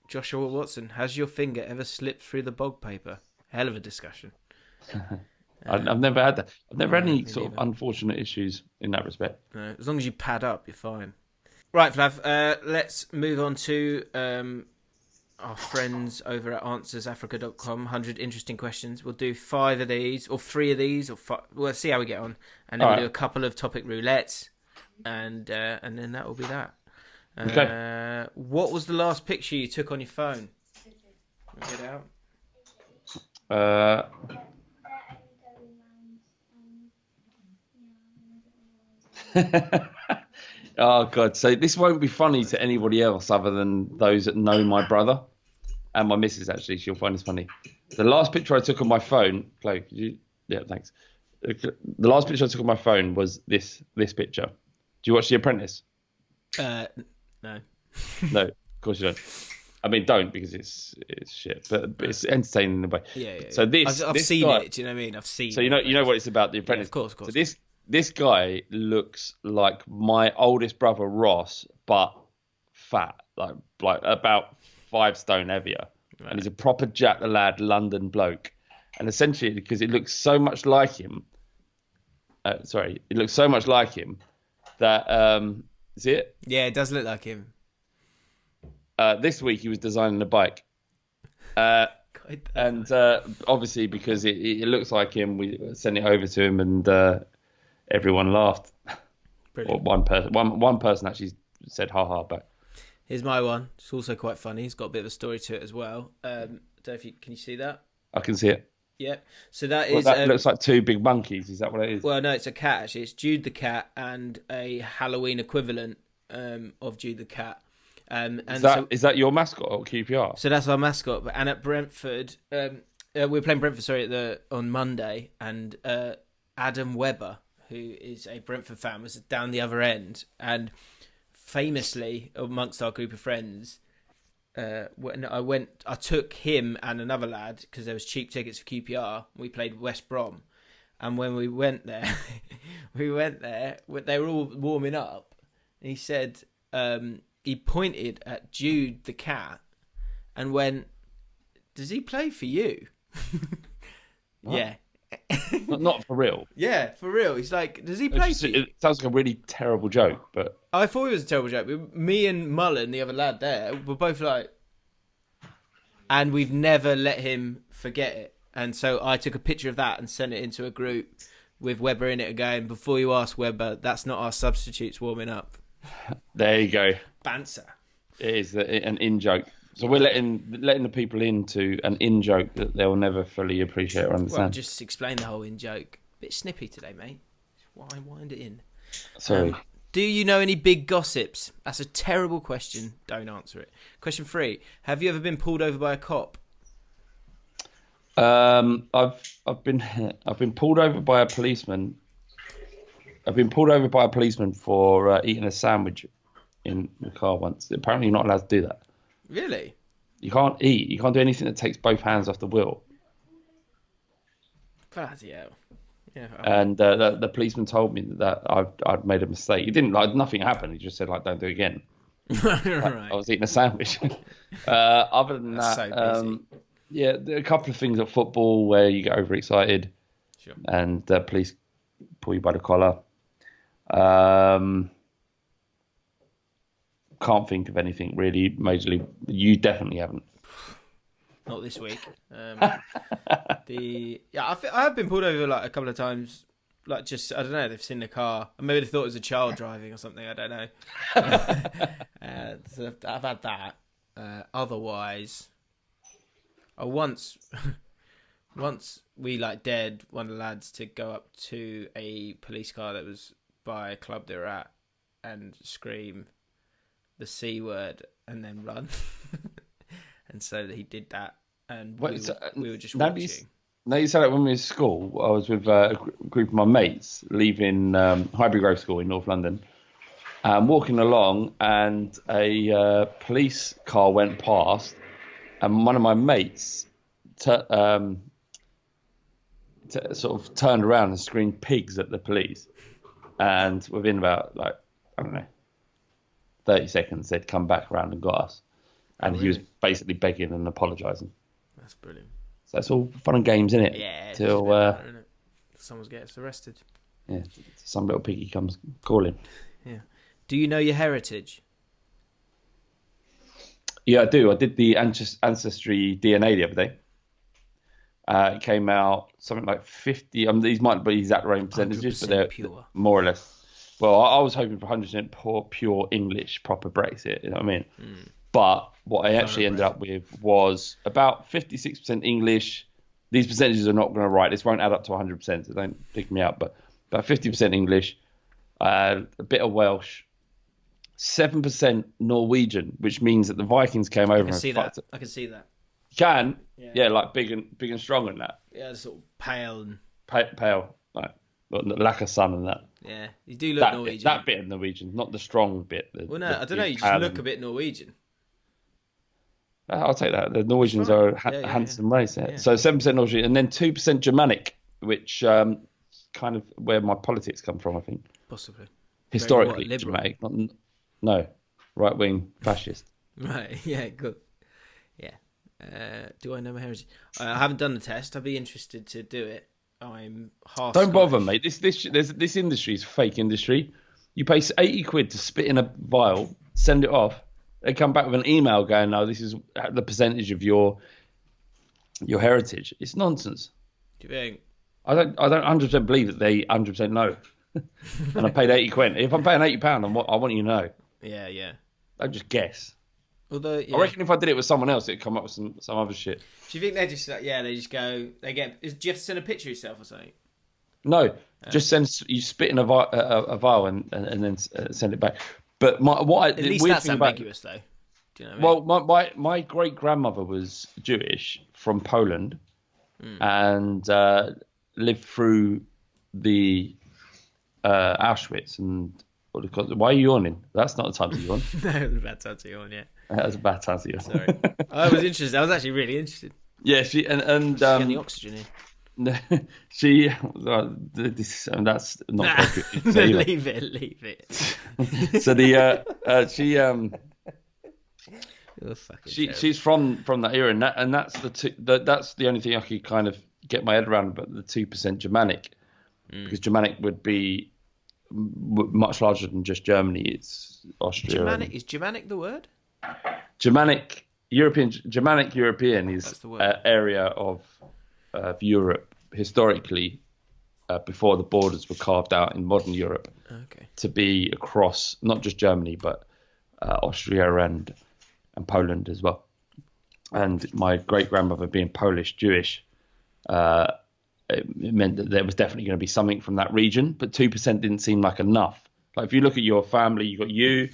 [SPEAKER 1] Joshua Watson, has your finger ever slipped through the bog paper? Hell of a discussion.
[SPEAKER 2] I've never had that. I've never had any
[SPEAKER 1] me
[SPEAKER 2] sort of
[SPEAKER 1] neither.
[SPEAKER 2] unfortunate issues in that respect.
[SPEAKER 1] No, as long as you pad up, you're fine. Right, Flav, let's move on to our friends over at AnswersAfrica.com. 100 interesting questions. We'll do 5 of these, or 3 of these, or 5. We'll see how we get on. And then we'll do a couple of topic roulettes, and then that will be that.
[SPEAKER 2] Okay.
[SPEAKER 1] What was the last picture you took on your phone? Get it out.
[SPEAKER 2] Oh god! So this won't be funny to anybody else other than those that know my brother and my missus. Actually, she'll find this funny. The last picture I took on my phone, Chloe, could you? Yeah, thanks. The last picture I took on my phone was this picture. Do you watch The Apprentice?
[SPEAKER 1] No.
[SPEAKER 2] No, of course you don't. I mean, don't, because it's shit, but it's entertaining in a way.
[SPEAKER 1] Yeah.
[SPEAKER 2] So
[SPEAKER 1] I've
[SPEAKER 2] this
[SPEAKER 1] seen
[SPEAKER 2] guy,
[SPEAKER 1] it. Do you know what I mean? I've seen.
[SPEAKER 2] So you know what it's about, The Apprentice.
[SPEAKER 1] Yeah, of course.
[SPEAKER 2] So this guy looks like my oldest brother Ross, but fat, like about 5 stone heavier,
[SPEAKER 1] Right.
[SPEAKER 2] and he's a proper Jack the Lad London bloke. And essentially, because it looks so much like him, that see it?
[SPEAKER 1] Yeah, it does look like him.
[SPEAKER 2] This week he was designing a bike. And obviously, because it looks like him, we sent it over to him, and everyone laughed.
[SPEAKER 1] Brilliant.
[SPEAKER 2] Or one person actually said "ha ha" back.
[SPEAKER 1] Here's my one. It's also quite funny. It's got a bit of a story to it as well. Don't know if can you see that?
[SPEAKER 2] I can see it.
[SPEAKER 1] Yeah. So that
[SPEAKER 2] Well,
[SPEAKER 1] is.
[SPEAKER 2] that looks like 2 big monkeys. Is that what it is?
[SPEAKER 1] Well, no, it's a cat actually. It's Jude the cat and a Halloween equivalent of Jude the cat. And
[SPEAKER 2] Is that your mascot or QPR?
[SPEAKER 1] So that's our mascot. And at Brentford, we were playing Brentford, on Monday, and Adam Webber, who is a Brentford fan, was down the other end. And famously, amongst our group of friends, when I took him and another lad, because there was cheap tickets for QPR. We played West Brom. And when we went there, they were all warming up. And he said, he pointed at Jude the cat and went, "Does he play for you?" Yeah.
[SPEAKER 2] Not for real.
[SPEAKER 1] Yeah, for real. He's like, "Does he play for you?"
[SPEAKER 2] It sounds like a really terrible joke, but...
[SPEAKER 1] I thought it was a terrible joke. But me and Mullen, the other lad there, were both like... And we've never let him forget it. And so I took a picture of that and sent it into a group with Webber in it again. Before you ask, Webber, that's not our substitutes warming up.
[SPEAKER 2] There you go.
[SPEAKER 1] Banter.
[SPEAKER 2] It is an in-joke. So we're letting the people into an in-joke that they'll never fully appreciate or understand.
[SPEAKER 1] Well, just explain the whole in-joke. Bit snippy today, mate. Why wind it in?
[SPEAKER 2] Sorry.
[SPEAKER 1] Do you know any big gossips? That's a terrible question. Don't answer it. Question 3. Have you ever been pulled over by a cop?
[SPEAKER 2] I've been pulled over by a policeman. I've been pulled over by a policeman for eating a sandwich in the car once. Apparently, you're not allowed to do that.
[SPEAKER 1] Really?
[SPEAKER 2] You can't eat. You can't do anything that takes both hands off the wheel.
[SPEAKER 1] Bloody hell. Yeah.
[SPEAKER 2] And the policeman told me that I'd made a mistake. He didn't nothing happened. He just said don't do it again.
[SPEAKER 1] Right.
[SPEAKER 2] I was eating a sandwich. Other than
[SPEAKER 1] That's
[SPEAKER 2] that,
[SPEAKER 1] so busy.
[SPEAKER 2] yeah, there are a couple of things at football where you get overexcited,
[SPEAKER 1] Sure.
[SPEAKER 2] and the police pull you by the collar. Can't think of anything really majorly. You definitely haven't.
[SPEAKER 1] Not this week. I have been pulled over like a couple of times. Like just I don't know. They've seen the car. Maybe they thought it was a child driving or something. I don't know. So I've had that. Otherwise, once we dared one of the lads to go up to a police car that was by a club they were at and scream the C word and then run. And so he did that, and we were just watching.
[SPEAKER 2] Now you said that when we were at school, I was with a group of my mates leaving Highbury Grove School in North London, walking along, and a police car went past, and one of my mates sort of turned around and screamed pigs at the police, and within about 30 seconds they'd come back around and got us. And he was basically begging and apologising.
[SPEAKER 1] That's brilliant.
[SPEAKER 2] So it's all fun and games, isn't it?
[SPEAKER 1] Yeah.
[SPEAKER 2] Till
[SPEAKER 1] someone gets arrested.
[SPEAKER 2] Yeah, some little piggy comes calling.
[SPEAKER 1] Yeah. Do you know your heritage?
[SPEAKER 2] Yeah, I do. I did the ancestry DNA the other day. It came out something like 50. These might be exact wrong percentages, but they're
[SPEAKER 1] pure.
[SPEAKER 2] More or less. Well, I was hoping for 100% pure English, proper Brexit. You know what I mean? Mm. But what I actually ended up with was about 56% English. These percentages are not going to write. This won't add up to 100%, so don't pick me up. But about 50% English, a bit of Welsh, 7% Norwegian, which means that the Vikings came over. I can see that.
[SPEAKER 1] I can see that.
[SPEAKER 2] You can, yeah, like big and strong and that.
[SPEAKER 1] Yeah, sort of pale and
[SPEAKER 2] pale, like lack of sun and that.
[SPEAKER 1] Yeah, you do look Norwegian.
[SPEAKER 2] That bit of Norwegian, not the strong bit.
[SPEAKER 1] Well, no, I don't know. You just look a bit Norwegian.
[SPEAKER 2] I'll take that. The Norwegians are a handsome race. Yeah. So 7% Norwegian and then 2% Germanic, which kind of where my politics come from, I think.
[SPEAKER 1] Possibly.
[SPEAKER 2] Historically, Germanic. No, right-wing fascist.
[SPEAKER 1] Right, yeah, good. Yeah. Do I know my heritage? I haven't done the test. I'd be interested to do it. I'm half
[SPEAKER 2] Don't
[SPEAKER 1] Scottish.
[SPEAKER 2] bother, mate. This industry is a fake industry. You pay 80 quid to spit in a vial, send it off. They come back with an email going, "No, this is the percentage of your heritage." It's nonsense.
[SPEAKER 1] Do you think?
[SPEAKER 2] I don't 100% believe that they 100% know. And I paid 80 quid. If I'm paying £80, I want you to know.
[SPEAKER 1] Yeah.
[SPEAKER 2] Don't just guess.
[SPEAKER 1] Although,
[SPEAKER 2] I reckon if I did it with someone else, it'd come up with some other shit.
[SPEAKER 1] Do you think they're just they just go, do you have to send a picture of yourself or something?
[SPEAKER 2] No, just you spit in a vial and then send it back. But
[SPEAKER 1] at least that's ambiguous, though. Do you know what I mean?
[SPEAKER 2] Well, my great grandmother was Jewish from Poland, and lived through the Auschwitz and what do you call it? Why are you yawning? That's not the time to yawn.
[SPEAKER 1] No, it was a bad time to yawn, yeah.
[SPEAKER 2] That was a bad time to yawn.
[SPEAKER 1] Sorry. I was interested. I was actually really interested.
[SPEAKER 2] Yeah, she and
[SPEAKER 1] Getting the oxygen in.
[SPEAKER 2] she this that's not appropriate. So,
[SPEAKER 1] leave it.
[SPEAKER 2] So she
[SPEAKER 1] You're fucking
[SPEAKER 2] she's from that era, and that's that's the only thing I could kind of get my head around about the 2% Germanic, because Germanic would be much larger than just Germany. It's Austria.
[SPEAKER 1] Is Germanic the word?
[SPEAKER 2] Germanic European is an area of Europe historically, before the borders were carved out in modern Europe, to be across not just Germany but Austria and Poland as well. And my great grandmother being Polish Jewish, it meant that there was definitely going to be something from that region, but 2% didn't seem like enough. Like if you look at your family, you got your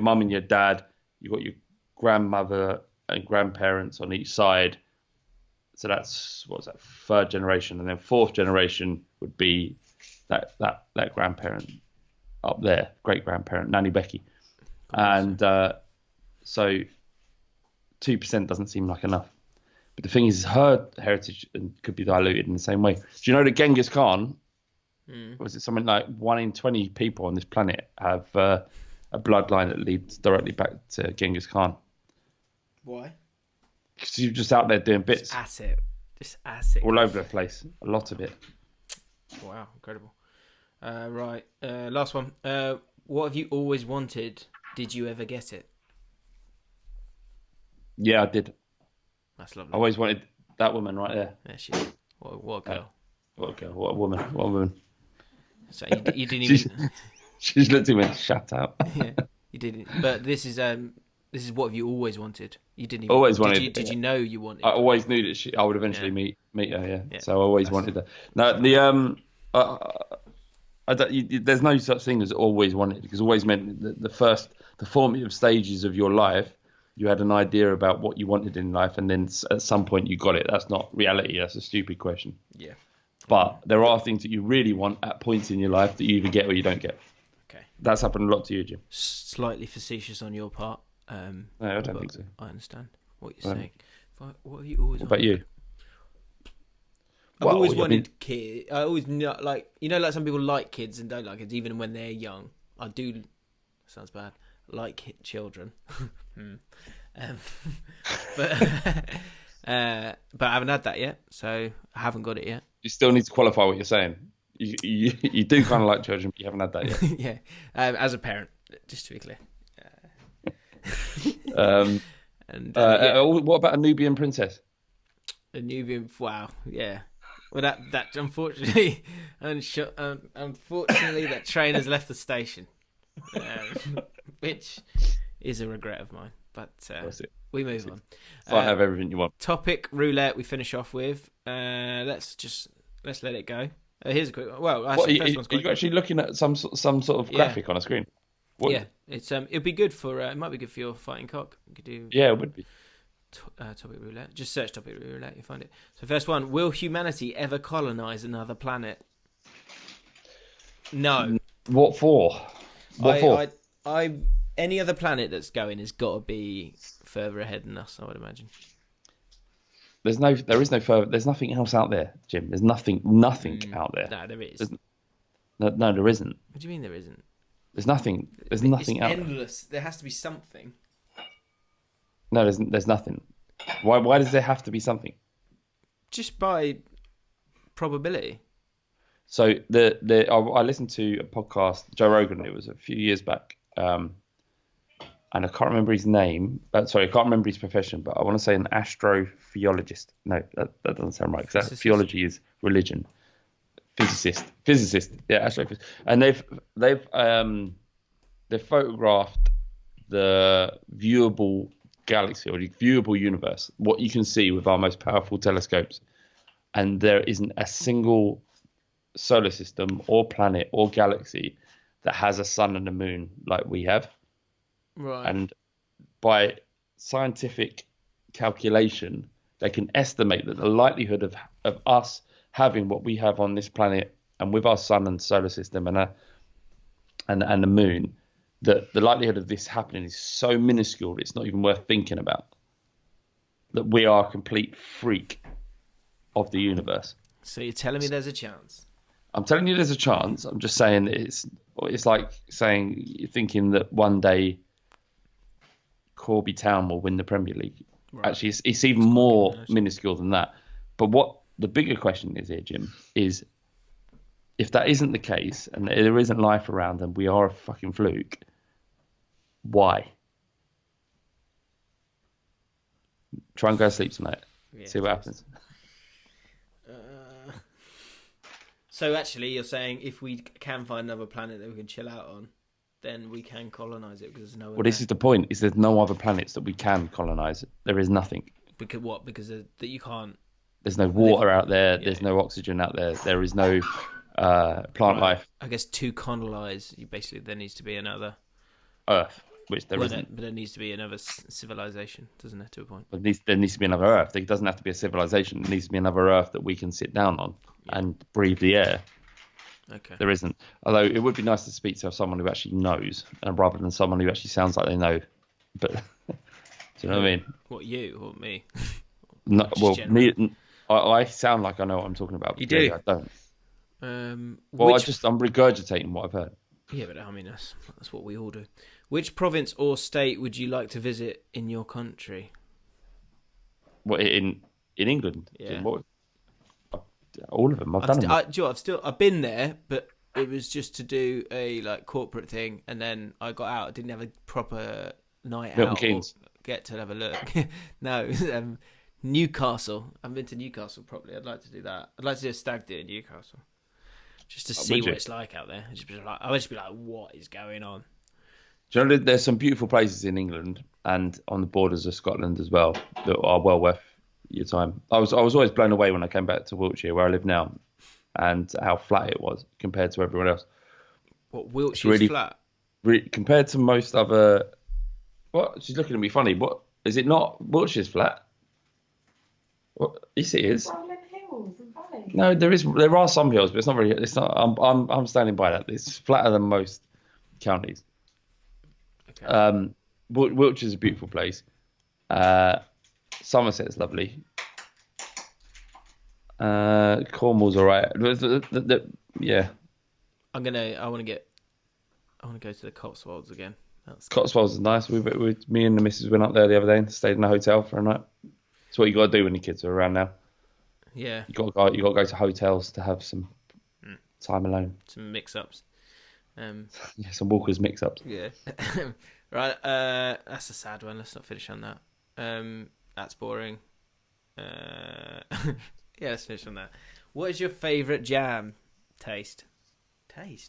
[SPEAKER 2] mum and your dad, you got your grandmother and grandparents on each side. So that's, what's that, third generation, and then fourth generation would be that grandparent up there, great grandparent, Nanny Becky. And so 2% doesn't seem like enough. But the thing is, her heritage could be diluted in the same way. Do you know that Genghis Khan, was it something like 1 in 20 people on this planet have a bloodline that leads directly back to Genghis Khan?
[SPEAKER 1] Why?
[SPEAKER 2] Because you're just out there doing bits.
[SPEAKER 1] Just asset.
[SPEAKER 2] All over the place. A lot of it.
[SPEAKER 1] Wow, incredible. Right, last one. What have you always wanted? Did you ever get it?
[SPEAKER 2] Yeah, I did.
[SPEAKER 1] That's lovely.
[SPEAKER 2] I always wanted that woman right there.
[SPEAKER 1] There she is. What a girl.
[SPEAKER 2] What a girl. What a woman. What a woman.
[SPEAKER 1] So you didn't even...
[SPEAKER 2] She's looked at me and shut up.
[SPEAKER 1] Yeah, you didn't. But this is what have you always wanted? You didn't even...
[SPEAKER 2] Always wanted.
[SPEAKER 1] Did you know you wanted?
[SPEAKER 2] I always knew that I would eventually meet her, yeah. So I always wanted her. No, there's no such thing as always wanted, because always meant that the formative stages of your life, you had an idea about what you wanted in life, and then at some point you got it. That's not reality. That's a stupid question.
[SPEAKER 1] Yeah.
[SPEAKER 2] But there are things that you really want at points in your life that you either get or you don't get.
[SPEAKER 1] Okay.
[SPEAKER 2] That's happened a lot to you, Jim.
[SPEAKER 1] Slightly facetious on your part.
[SPEAKER 2] No, I don't think so.
[SPEAKER 1] I understand what you're saying. What have you always wanted?
[SPEAKER 2] What about you?
[SPEAKER 1] I've always wanted kids. I always like some people like kids and don't like kids even when they're young. I do. Sounds bad. Like children. But I haven't had that yet, so I haven't got it yet.
[SPEAKER 2] You still need to qualify what you're saying. You do kind of like children, but you haven't had that yet.
[SPEAKER 1] Yeah, as a parent, just to be clear.
[SPEAKER 2] What about a Nubian princess?
[SPEAKER 1] A Nubian, wow, yeah. Well, that unfortunately, unfortunately, that train has left the station, which is a regret of mine. But we move on.
[SPEAKER 2] So I have everything you want.
[SPEAKER 1] Topic roulette. We finish off with. Let's let it go. Here's a quick. Well, actually,
[SPEAKER 2] are you actually looking at some sort of graphic on a screen?
[SPEAKER 1] Yeah, it's it'd be good for. It might be good for your fighting cock. You could do.
[SPEAKER 2] Yeah, it would be.
[SPEAKER 1] Topic roulette. Just search topic roulette. You'll find it. So first one: will humanity ever colonize another planet? No.
[SPEAKER 2] What for?
[SPEAKER 1] Any other planet that's going has got to be further ahead than us, I would imagine.
[SPEAKER 2] There is no further. There's nothing else out there, Jim. There's nothing out there.
[SPEAKER 1] No, there is.
[SPEAKER 2] No, there isn't.
[SPEAKER 1] What do you mean there isn't?
[SPEAKER 2] There's nothing. There's nothing out there.
[SPEAKER 1] It's endless. There has to be something.
[SPEAKER 2] No, there's nothing. Why does there have to be something?
[SPEAKER 1] Just by probability.
[SPEAKER 2] So I listened to a podcast, Joe Rogan. It was a few years back. And I can't remember his name. I can't remember his profession, but I want to say an astrophysiologist. No, that doesn't sound right, because theology is religion. Physicist. Yeah, astrophysicist. And they've photographed the viewable galaxy, or the viewable universe, what you can see with our most powerful telescopes, and there isn't a single solar system or planet or galaxy that has a sun and a moon like we have.
[SPEAKER 1] Right.
[SPEAKER 2] And by scientific calculation, they can estimate that the likelihood of us having what we have on this planet and with our sun and solar system and the moon, that the likelihood of this happening is so minuscule it's not even worth thinking about. That we are a complete freak of the universe.
[SPEAKER 1] So you're telling me there's a chance?
[SPEAKER 2] I'm telling you there's a chance. I'm just saying that it's like thinking that one day Corby Town will win the Premier League. Right. Actually, it's even more minuscule than that. But what the bigger question is here, Jim, is if that isn't the case and there isn't life around and we are a fucking fluke, why? Try and go to sleep tonight. Yeah, see what happens.
[SPEAKER 1] So actually, you're saying if we can find another planet that we can chill out on, then we can colonize it because there's no.
[SPEAKER 2] Well, this is the point: is there's no other planets that we can colonize. There is nothing.
[SPEAKER 1] Because what? Because that you can't.
[SPEAKER 2] There's no water out there. Yeah. There's no oxygen out there. There is no plant life.
[SPEAKER 1] I guess to colonize, there needs to be another
[SPEAKER 2] Earth, which there isn't.
[SPEAKER 1] But there needs to be another civilization, doesn't there? To a point.
[SPEAKER 2] But there needs to be another Earth. There doesn't have to be a civilization. There needs to be another Earth that we can sit down on and breathe the air.
[SPEAKER 1] Okay.
[SPEAKER 2] There isn't. Although it would be nice to speak to someone who actually knows, rather than someone who actually sounds like they know. But do you know what I mean?
[SPEAKER 1] What, you or me?
[SPEAKER 2] No, well, me. I sound like I know what I'm talking about.
[SPEAKER 1] You do.
[SPEAKER 2] I don't. I'm regurgitating what I've heard.
[SPEAKER 1] Yeah, but I mean that's what we all do. Which province or state would you like to visit in your country?
[SPEAKER 2] What in England?
[SPEAKER 1] Yeah.
[SPEAKER 2] All of them. I've done them.
[SPEAKER 1] I've been there, but it was just to do a corporate thing, and then I got out. I didn't have a proper night
[SPEAKER 2] Milton
[SPEAKER 1] out.
[SPEAKER 2] Keynes.
[SPEAKER 1] Or get to have a look. No, Newcastle. I've been to Newcastle properly. I'd like to do that. I'd like to do a stag do in Newcastle, just to see what it's like out there. I would just be like, what is going on?
[SPEAKER 2] Do you know there's some beautiful places in England and on the borders of Scotland as well that are well worth your time. I was always blown away when I came back to Wiltshire, where I live now, and how flat it was compared to everyone else.
[SPEAKER 1] What, Wiltshire's flat?
[SPEAKER 2] Compared to most other... What? She's looking at me funny. What? Is it not? Wiltshire's flat? What? Yes, it is.
[SPEAKER 3] Hills and valleys.
[SPEAKER 2] No, there are some hills, but it's not very... It's not. I'm standing by that. It's flatter than most counties. Okay. Wiltshire's a beautiful place. Somerset's lovely. Cornwall's all right. Yeah.
[SPEAKER 1] I want to go to the Cotswolds again.
[SPEAKER 2] Cotswolds is nice. Me and the missus went up there the other day and stayed in a hotel for a night. That's what you got to do when your kids are around now.
[SPEAKER 1] Yeah.
[SPEAKER 2] You got to go to hotels to have some time alone.
[SPEAKER 1] Some mix-ups.
[SPEAKER 2] Yeah, some Walker's mix-ups.
[SPEAKER 1] Yeah. Right. That's a sad one. Let's not finish on that. That's boring. Yeah, let's finish on that. What is your favourite jam taste?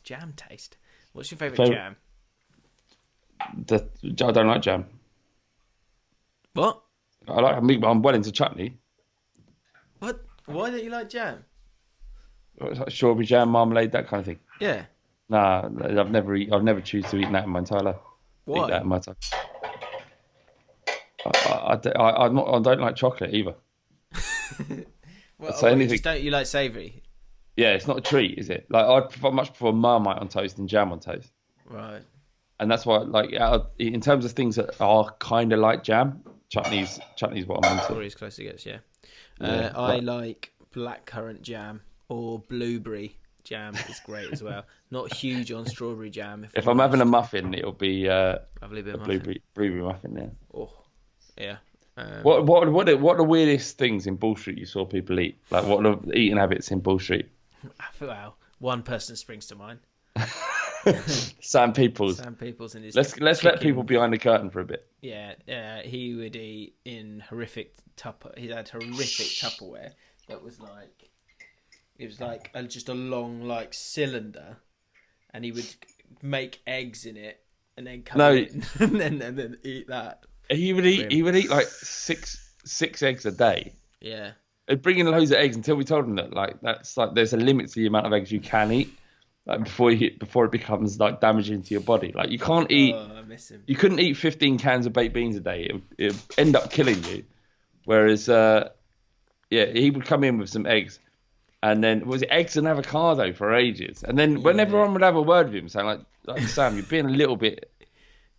[SPEAKER 1] Jam taste. What's your favourite jam?
[SPEAKER 2] I don't like jam.
[SPEAKER 1] What?
[SPEAKER 2] I'm well into chutney.
[SPEAKER 1] What? Why don't you like jam?
[SPEAKER 2] Like strawberry jam, marmalade, that kind of thing.
[SPEAKER 1] Yeah.
[SPEAKER 2] Nah, I've never choose to eat that in my entire life.
[SPEAKER 1] Why?
[SPEAKER 2] Eat that in my time. I don't like chocolate either.
[SPEAKER 1] Don't you like savoury?
[SPEAKER 2] Yeah, it's not a treat, is it? Like I'd much prefer Marmite on toast than jam on toast.
[SPEAKER 1] Right.
[SPEAKER 2] And that's why, in terms of things that are kind of like jam, chutney's what I'm into.
[SPEAKER 1] Probably as close as it gets, yeah. I like blackcurrant jam or blueberry jam. Is great as well. Not huge on strawberry jam.
[SPEAKER 2] If I'm having a muffin, it'll be
[SPEAKER 1] lovely bit of
[SPEAKER 2] blueberry muffin. Yeah.
[SPEAKER 1] Oh, yeah.
[SPEAKER 2] What are the weirdest things in Bull Street you saw people eat? Like what are the eating habits in Bull Street?
[SPEAKER 1] Well, one person springs to mind.
[SPEAKER 2] Sam Peoples.
[SPEAKER 1] And his
[SPEAKER 2] let's let people behind the curtain for a bit.
[SPEAKER 1] Yeah, he would eat in horrific He had horrific Tupperware that was like, it was like just a long cylinder, and he would make eggs in it and then cut it in, and then eat that. He would
[SPEAKER 2] eat like six eggs a day.
[SPEAKER 1] Yeah.
[SPEAKER 2] He'd bring in loads of eggs until we told him that that's there's a limit to the amount of eggs you can eat. like before it becomes like damaging to your body. Like you can't eat.
[SPEAKER 1] Oh, I miss him.
[SPEAKER 2] You couldn't eat 15 cans of baked beans a day. It would end up killing you. Whereas, he would come in with some eggs, and then was it eggs and avocado for ages. And then when everyone would have a word with him, saying like Sam, you're being a little bit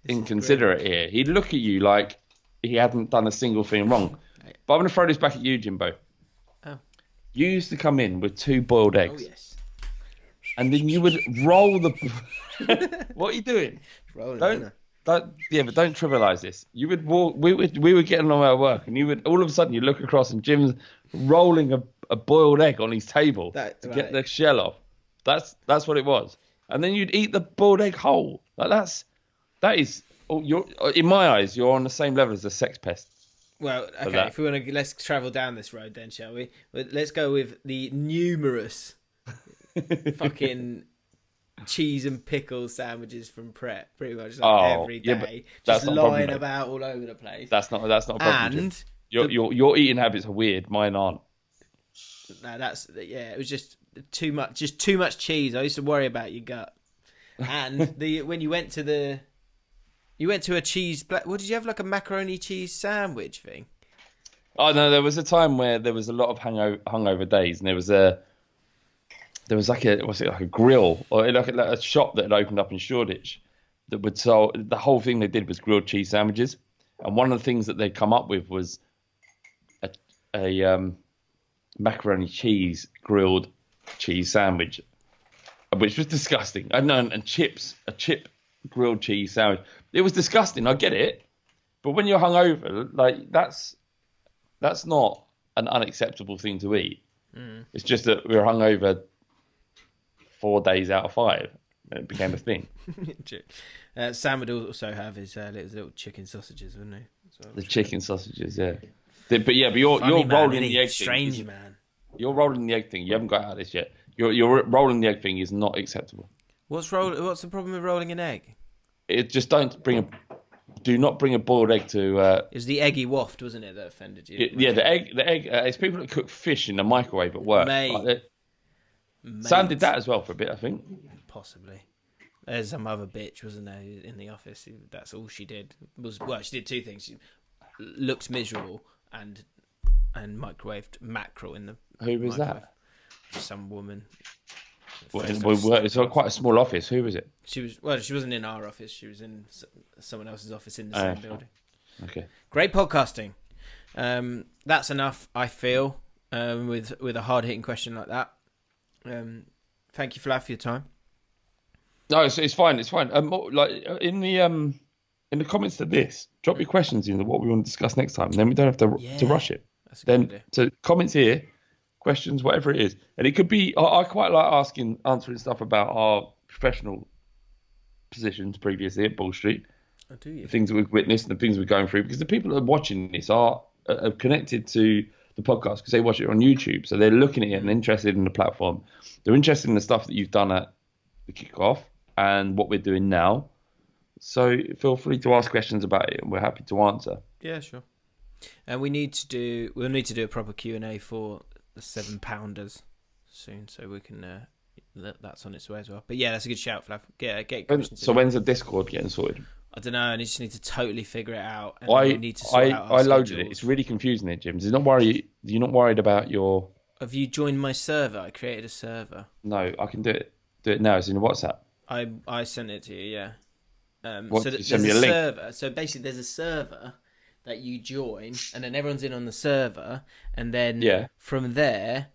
[SPEAKER 2] inconsiderate here. He'd look at you like he hadn't done a single thing wrong. But I'm going to throw this back at you, Jimbo.
[SPEAKER 1] Oh.
[SPEAKER 2] You used to come in with 2 boiled eggs.
[SPEAKER 1] Oh, yes.
[SPEAKER 2] And then you would roll the. What are you doing?
[SPEAKER 1] Rolling,
[SPEAKER 2] But don't trivialize this. You would walk. We were getting on our work, and you would all of a sudden you look across, and Jim's rolling a boiled egg on his table to get the shell off. That's what it was. And then you'd eat the boiled egg whole. That is. You're in my eyes, you're on the same level as a sex pest.
[SPEAKER 1] Well, okay. If we want to, let's travel down this road, then, shall we? Let's go with the numerous fucking cheese and pickle sandwiches from Pret, pretty much every day, just lying about all over the place.
[SPEAKER 2] That's not a problem. And your eating habits are weird. Mine aren't.
[SPEAKER 1] No, it was just too much cheese. I used to worry about your gut. And when you went to a cheese. What did you have? Like a macaroni cheese sandwich thing?
[SPEAKER 2] Oh no, there was a time where there was a lot of hungover days, and there was like a grill or like a shop that had opened up in Shoreditch that would sell. The whole thing they did was grilled cheese sandwiches, and one of the things that they'd come up with was a macaroni cheese grilled cheese sandwich, which was disgusting. And a chip grilled cheese sandwich. It was disgusting. I get it, but when you're hungover, like that's not an unacceptable thing to eat. It's just that we were hungover 4 days out of 5. And it became a thing.
[SPEAKER 1] Sam would also have his little chicken sausages, wouldn't he?
[SPEAKER 2] The chicken sausages, yeah. But you're rolling the egg thing.
[SPEAKER 1] Strange man.
[SPEAKER 2] You're rolling the egg thing. You haven't got out of this yet. You're rolling the egg thing is not acceptable.
[SPEAKER 1] What's the problem with rolling an egg?
[SPEAKER 2] It just do not bring a boiled egg to.
[SPEAKER 1] It was the eggy waft, wasn't it, that offended you?
[SPEAKER 2] The egg. It's people that cook fish in the microwave at work. Sam did that as well for a bit, I think.
[SPEAKER 1] Possibly. There's some other bitch, wasn't there, in the office? That's all she did. She did 2 things. She looked miserable and microwaved mackerel in the.
[SPEAKER 2] Who was
[SPEAKER 1] microwave.
[SPEAKER 2] that?
[SPEAKER 1] Some woman.
[SPEAKER 2] It's quite a small office. Who was it?
[SPEAKER 1] She wasn't in our office. She was in someone else's office in the same building.
[SPEAKER 2] Okay.
[SPEAKER 1] Great podcasting. That's enough, I feel, with a hard-hitting question like that. Thank you, Flav, for your time.
[SPEAKER 2] No, it's fine. It's fine. Like in the comments to this, drop your questions in what we want to discuss next time, and then we don't have to rush it.
[SPEAKER 1] That's a good idea.
[SPEAKER 2] So comments here, questions, whatever it is, and it could be. I quite like answering stuff about our professional positions previously at Ball Street.
[SPEAKER 1] Oh, do you?
[SPEAKER 2] The things that we've witnessed and the things we're going through, because the people that are watching this are connected to the podcast because they watch it on YouTube, so they're looking at it and interested in the platform. They're interested in the stuff that you've done at the kickoff and what we're doing now. So feel free to ask questions about it, and we're happy to answer.
[SPEAKER 1] Yeah, sure. And we'll need to do a proper Q&A for the 7-pounders soon, so we can. That's on its way as well. But yeah, that's a good shout, Flav. Get questions.
[SPEAKER 2] So when's the Discord getting sorted?
[SPEAKER 1] I don't know. I just need to totally figure it out. And
[SPEAKER 2] I
[SPEAKER 1] need to sort out our
[SPEAKER 2] loaded
[SPEAKER 1] schedules.
[SPEAKER 2] it. It's really confusing it, Jim. You're not worried about your.
[SPEAKER 1] Have you joined my server? I created a server.
[SPEAKER 2] No, I can do it. Do it now. It's in WhatsApp.
[SPEAKER 1] I sent it to you. Yeah.
[SPEAKER 2] So
[SPEAKER 1] there's a server. So basically, there's a server that you join, and then everyone's in on the server, and then from there.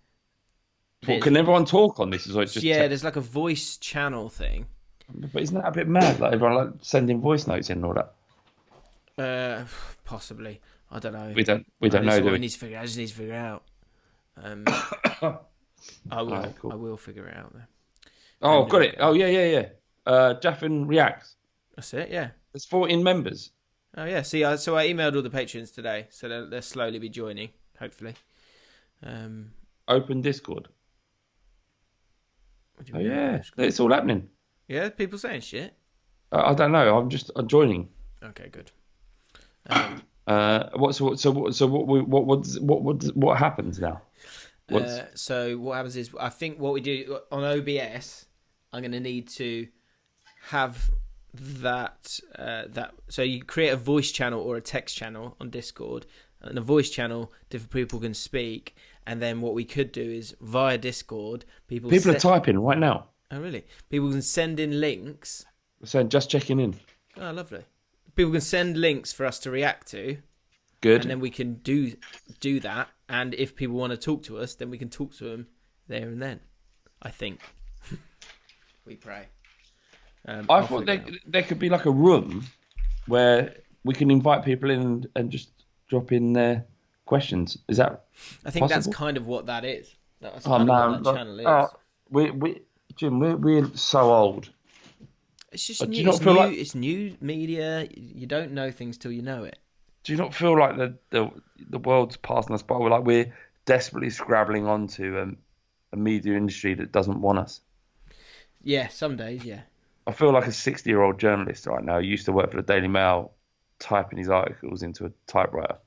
[SPEAKER 2] Well, can everyone talk on this? Is like just
[SPEAKER 1] there's like a voice channel thing.
[SPEAKER 2] But isn't that a bit mad? Like everyone like sending voice notes in and all
[SPEAKER 1] that. Possibly. I don't know.
[SPEAKER 2] We don't know. Do we?
[SPEAKER 1] I just need to figure it out. I will. Right, cool. I will figure it out. Though.
[SPEAKER 2] Oh, got it. Oh yeah. Jaffn reacts.
[SPEAKER 1] That's it. Yeah.
[SPEAKER 2] There's 14 members.
[SPEAKER 1] Oh yeah. See, so I emailed all the patrons today, so they'll slowly be joining. Hopefully.
[SPEAKER 2] Open Discord. Oh yeah, it's all happening.
[SPEAKER 1] Yeah, people saying shit.
[SPEAKER 2] I don't know. I'm joining.
[SPEAKER 1] Okay, good.
[SPEAKER 2] What happens now?
[SPEAKER 1] So what happens is, I think what we do on OBS, I'm going to need to have that. So you create a voice channel or a text channel on Discord, and a voice channel, different people can speak. And then what we could do is via Discord, people
[SPEAKER 2] are typing right now.
[SPEAKER 1] Oh, really? People can send in links.
[SPEAKER 2] So just checking in.
[SPEAKER 1] Oh, lovely. People can send links for us to react to.
[SPEAKER 2] Good.
[SPEAKER 1] And then we can do that. And if people want to talk to us, then we can talk to them there and then. I think. We pray.
[SPEAKER 2] I thought there could be like a room where we can invite people in and just drop in their questions. Is that
[SPEAKER 1] I think
[SPEAKER 2] possible?
[SPEAKER 1] that's kind of what that is. That's
[SPEAKER 2] what that channel is. Jim, we're so old.
[SPEAKER 1] It's just new. It's new media. You don't know things till you know it.
[SPEAKER 2] Do you not feel like the world's passing us by? We're desperately scrabbling onto a media industry that doesn't want us.
[SPEAKER 1] Yeah, some days, yeah.
[SPEAKER 2] I feel like a 60-year-old journalist right now. He used to work for the Daily Mail, typing his articles into a typewriter.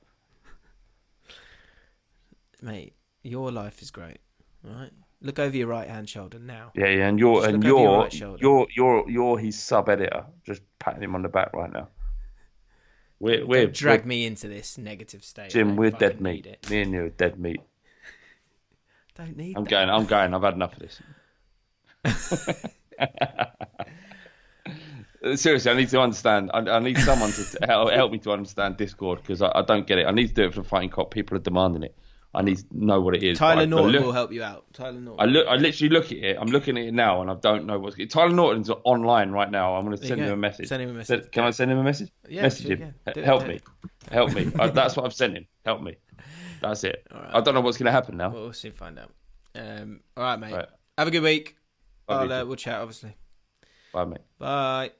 [SPEAKER 1] Mate, your life is great, right? Look over your right-hand shoulder now.
[SPEAKER 2] Yeah, and you're his sub-editor, just patting him on the back right now. We're
[SPEAKER 1] drag me into this negative state.
[SPEAKER 2] Jim, we're dead meat. Me and you are dead meat.
[SPEAKER 1] Don't need.
[SPEAKER 2] I'm going. I've had enough of this. Seriously, I need to understand. I need someone to help me to understand Discord, because I don't get it. I need to do it for the Fighting Cock. People are demanding it. I need to know what it is.
[SPEAKER 1] Tyler Norton will help you out. Tyler Norton.
[SPEAKER 2] I literally look at it. I'm looking at it now, and I don't know what's. Tyler Norton's online right now. I'm going to send him a message.
[SPEAKER 1] Send him a message.
[SPEAKER 2] Can I send him a message?
[SPEAKER 1] Yeah,
[SPEAKER 2] message him. Help me. Help me. That's what I've sent him. Help me. That's it. Right. I don't know what's going to happen now.
[SPEAKER 1] We'll soon find out. All right, mate.
[SPEAKER 2] Right.
[SPEAKER 1] Have a good week. We'll chat, obviously.
[SPEAKER 2] Bye, mate.
[SPEAKER 1] Bye. Bye.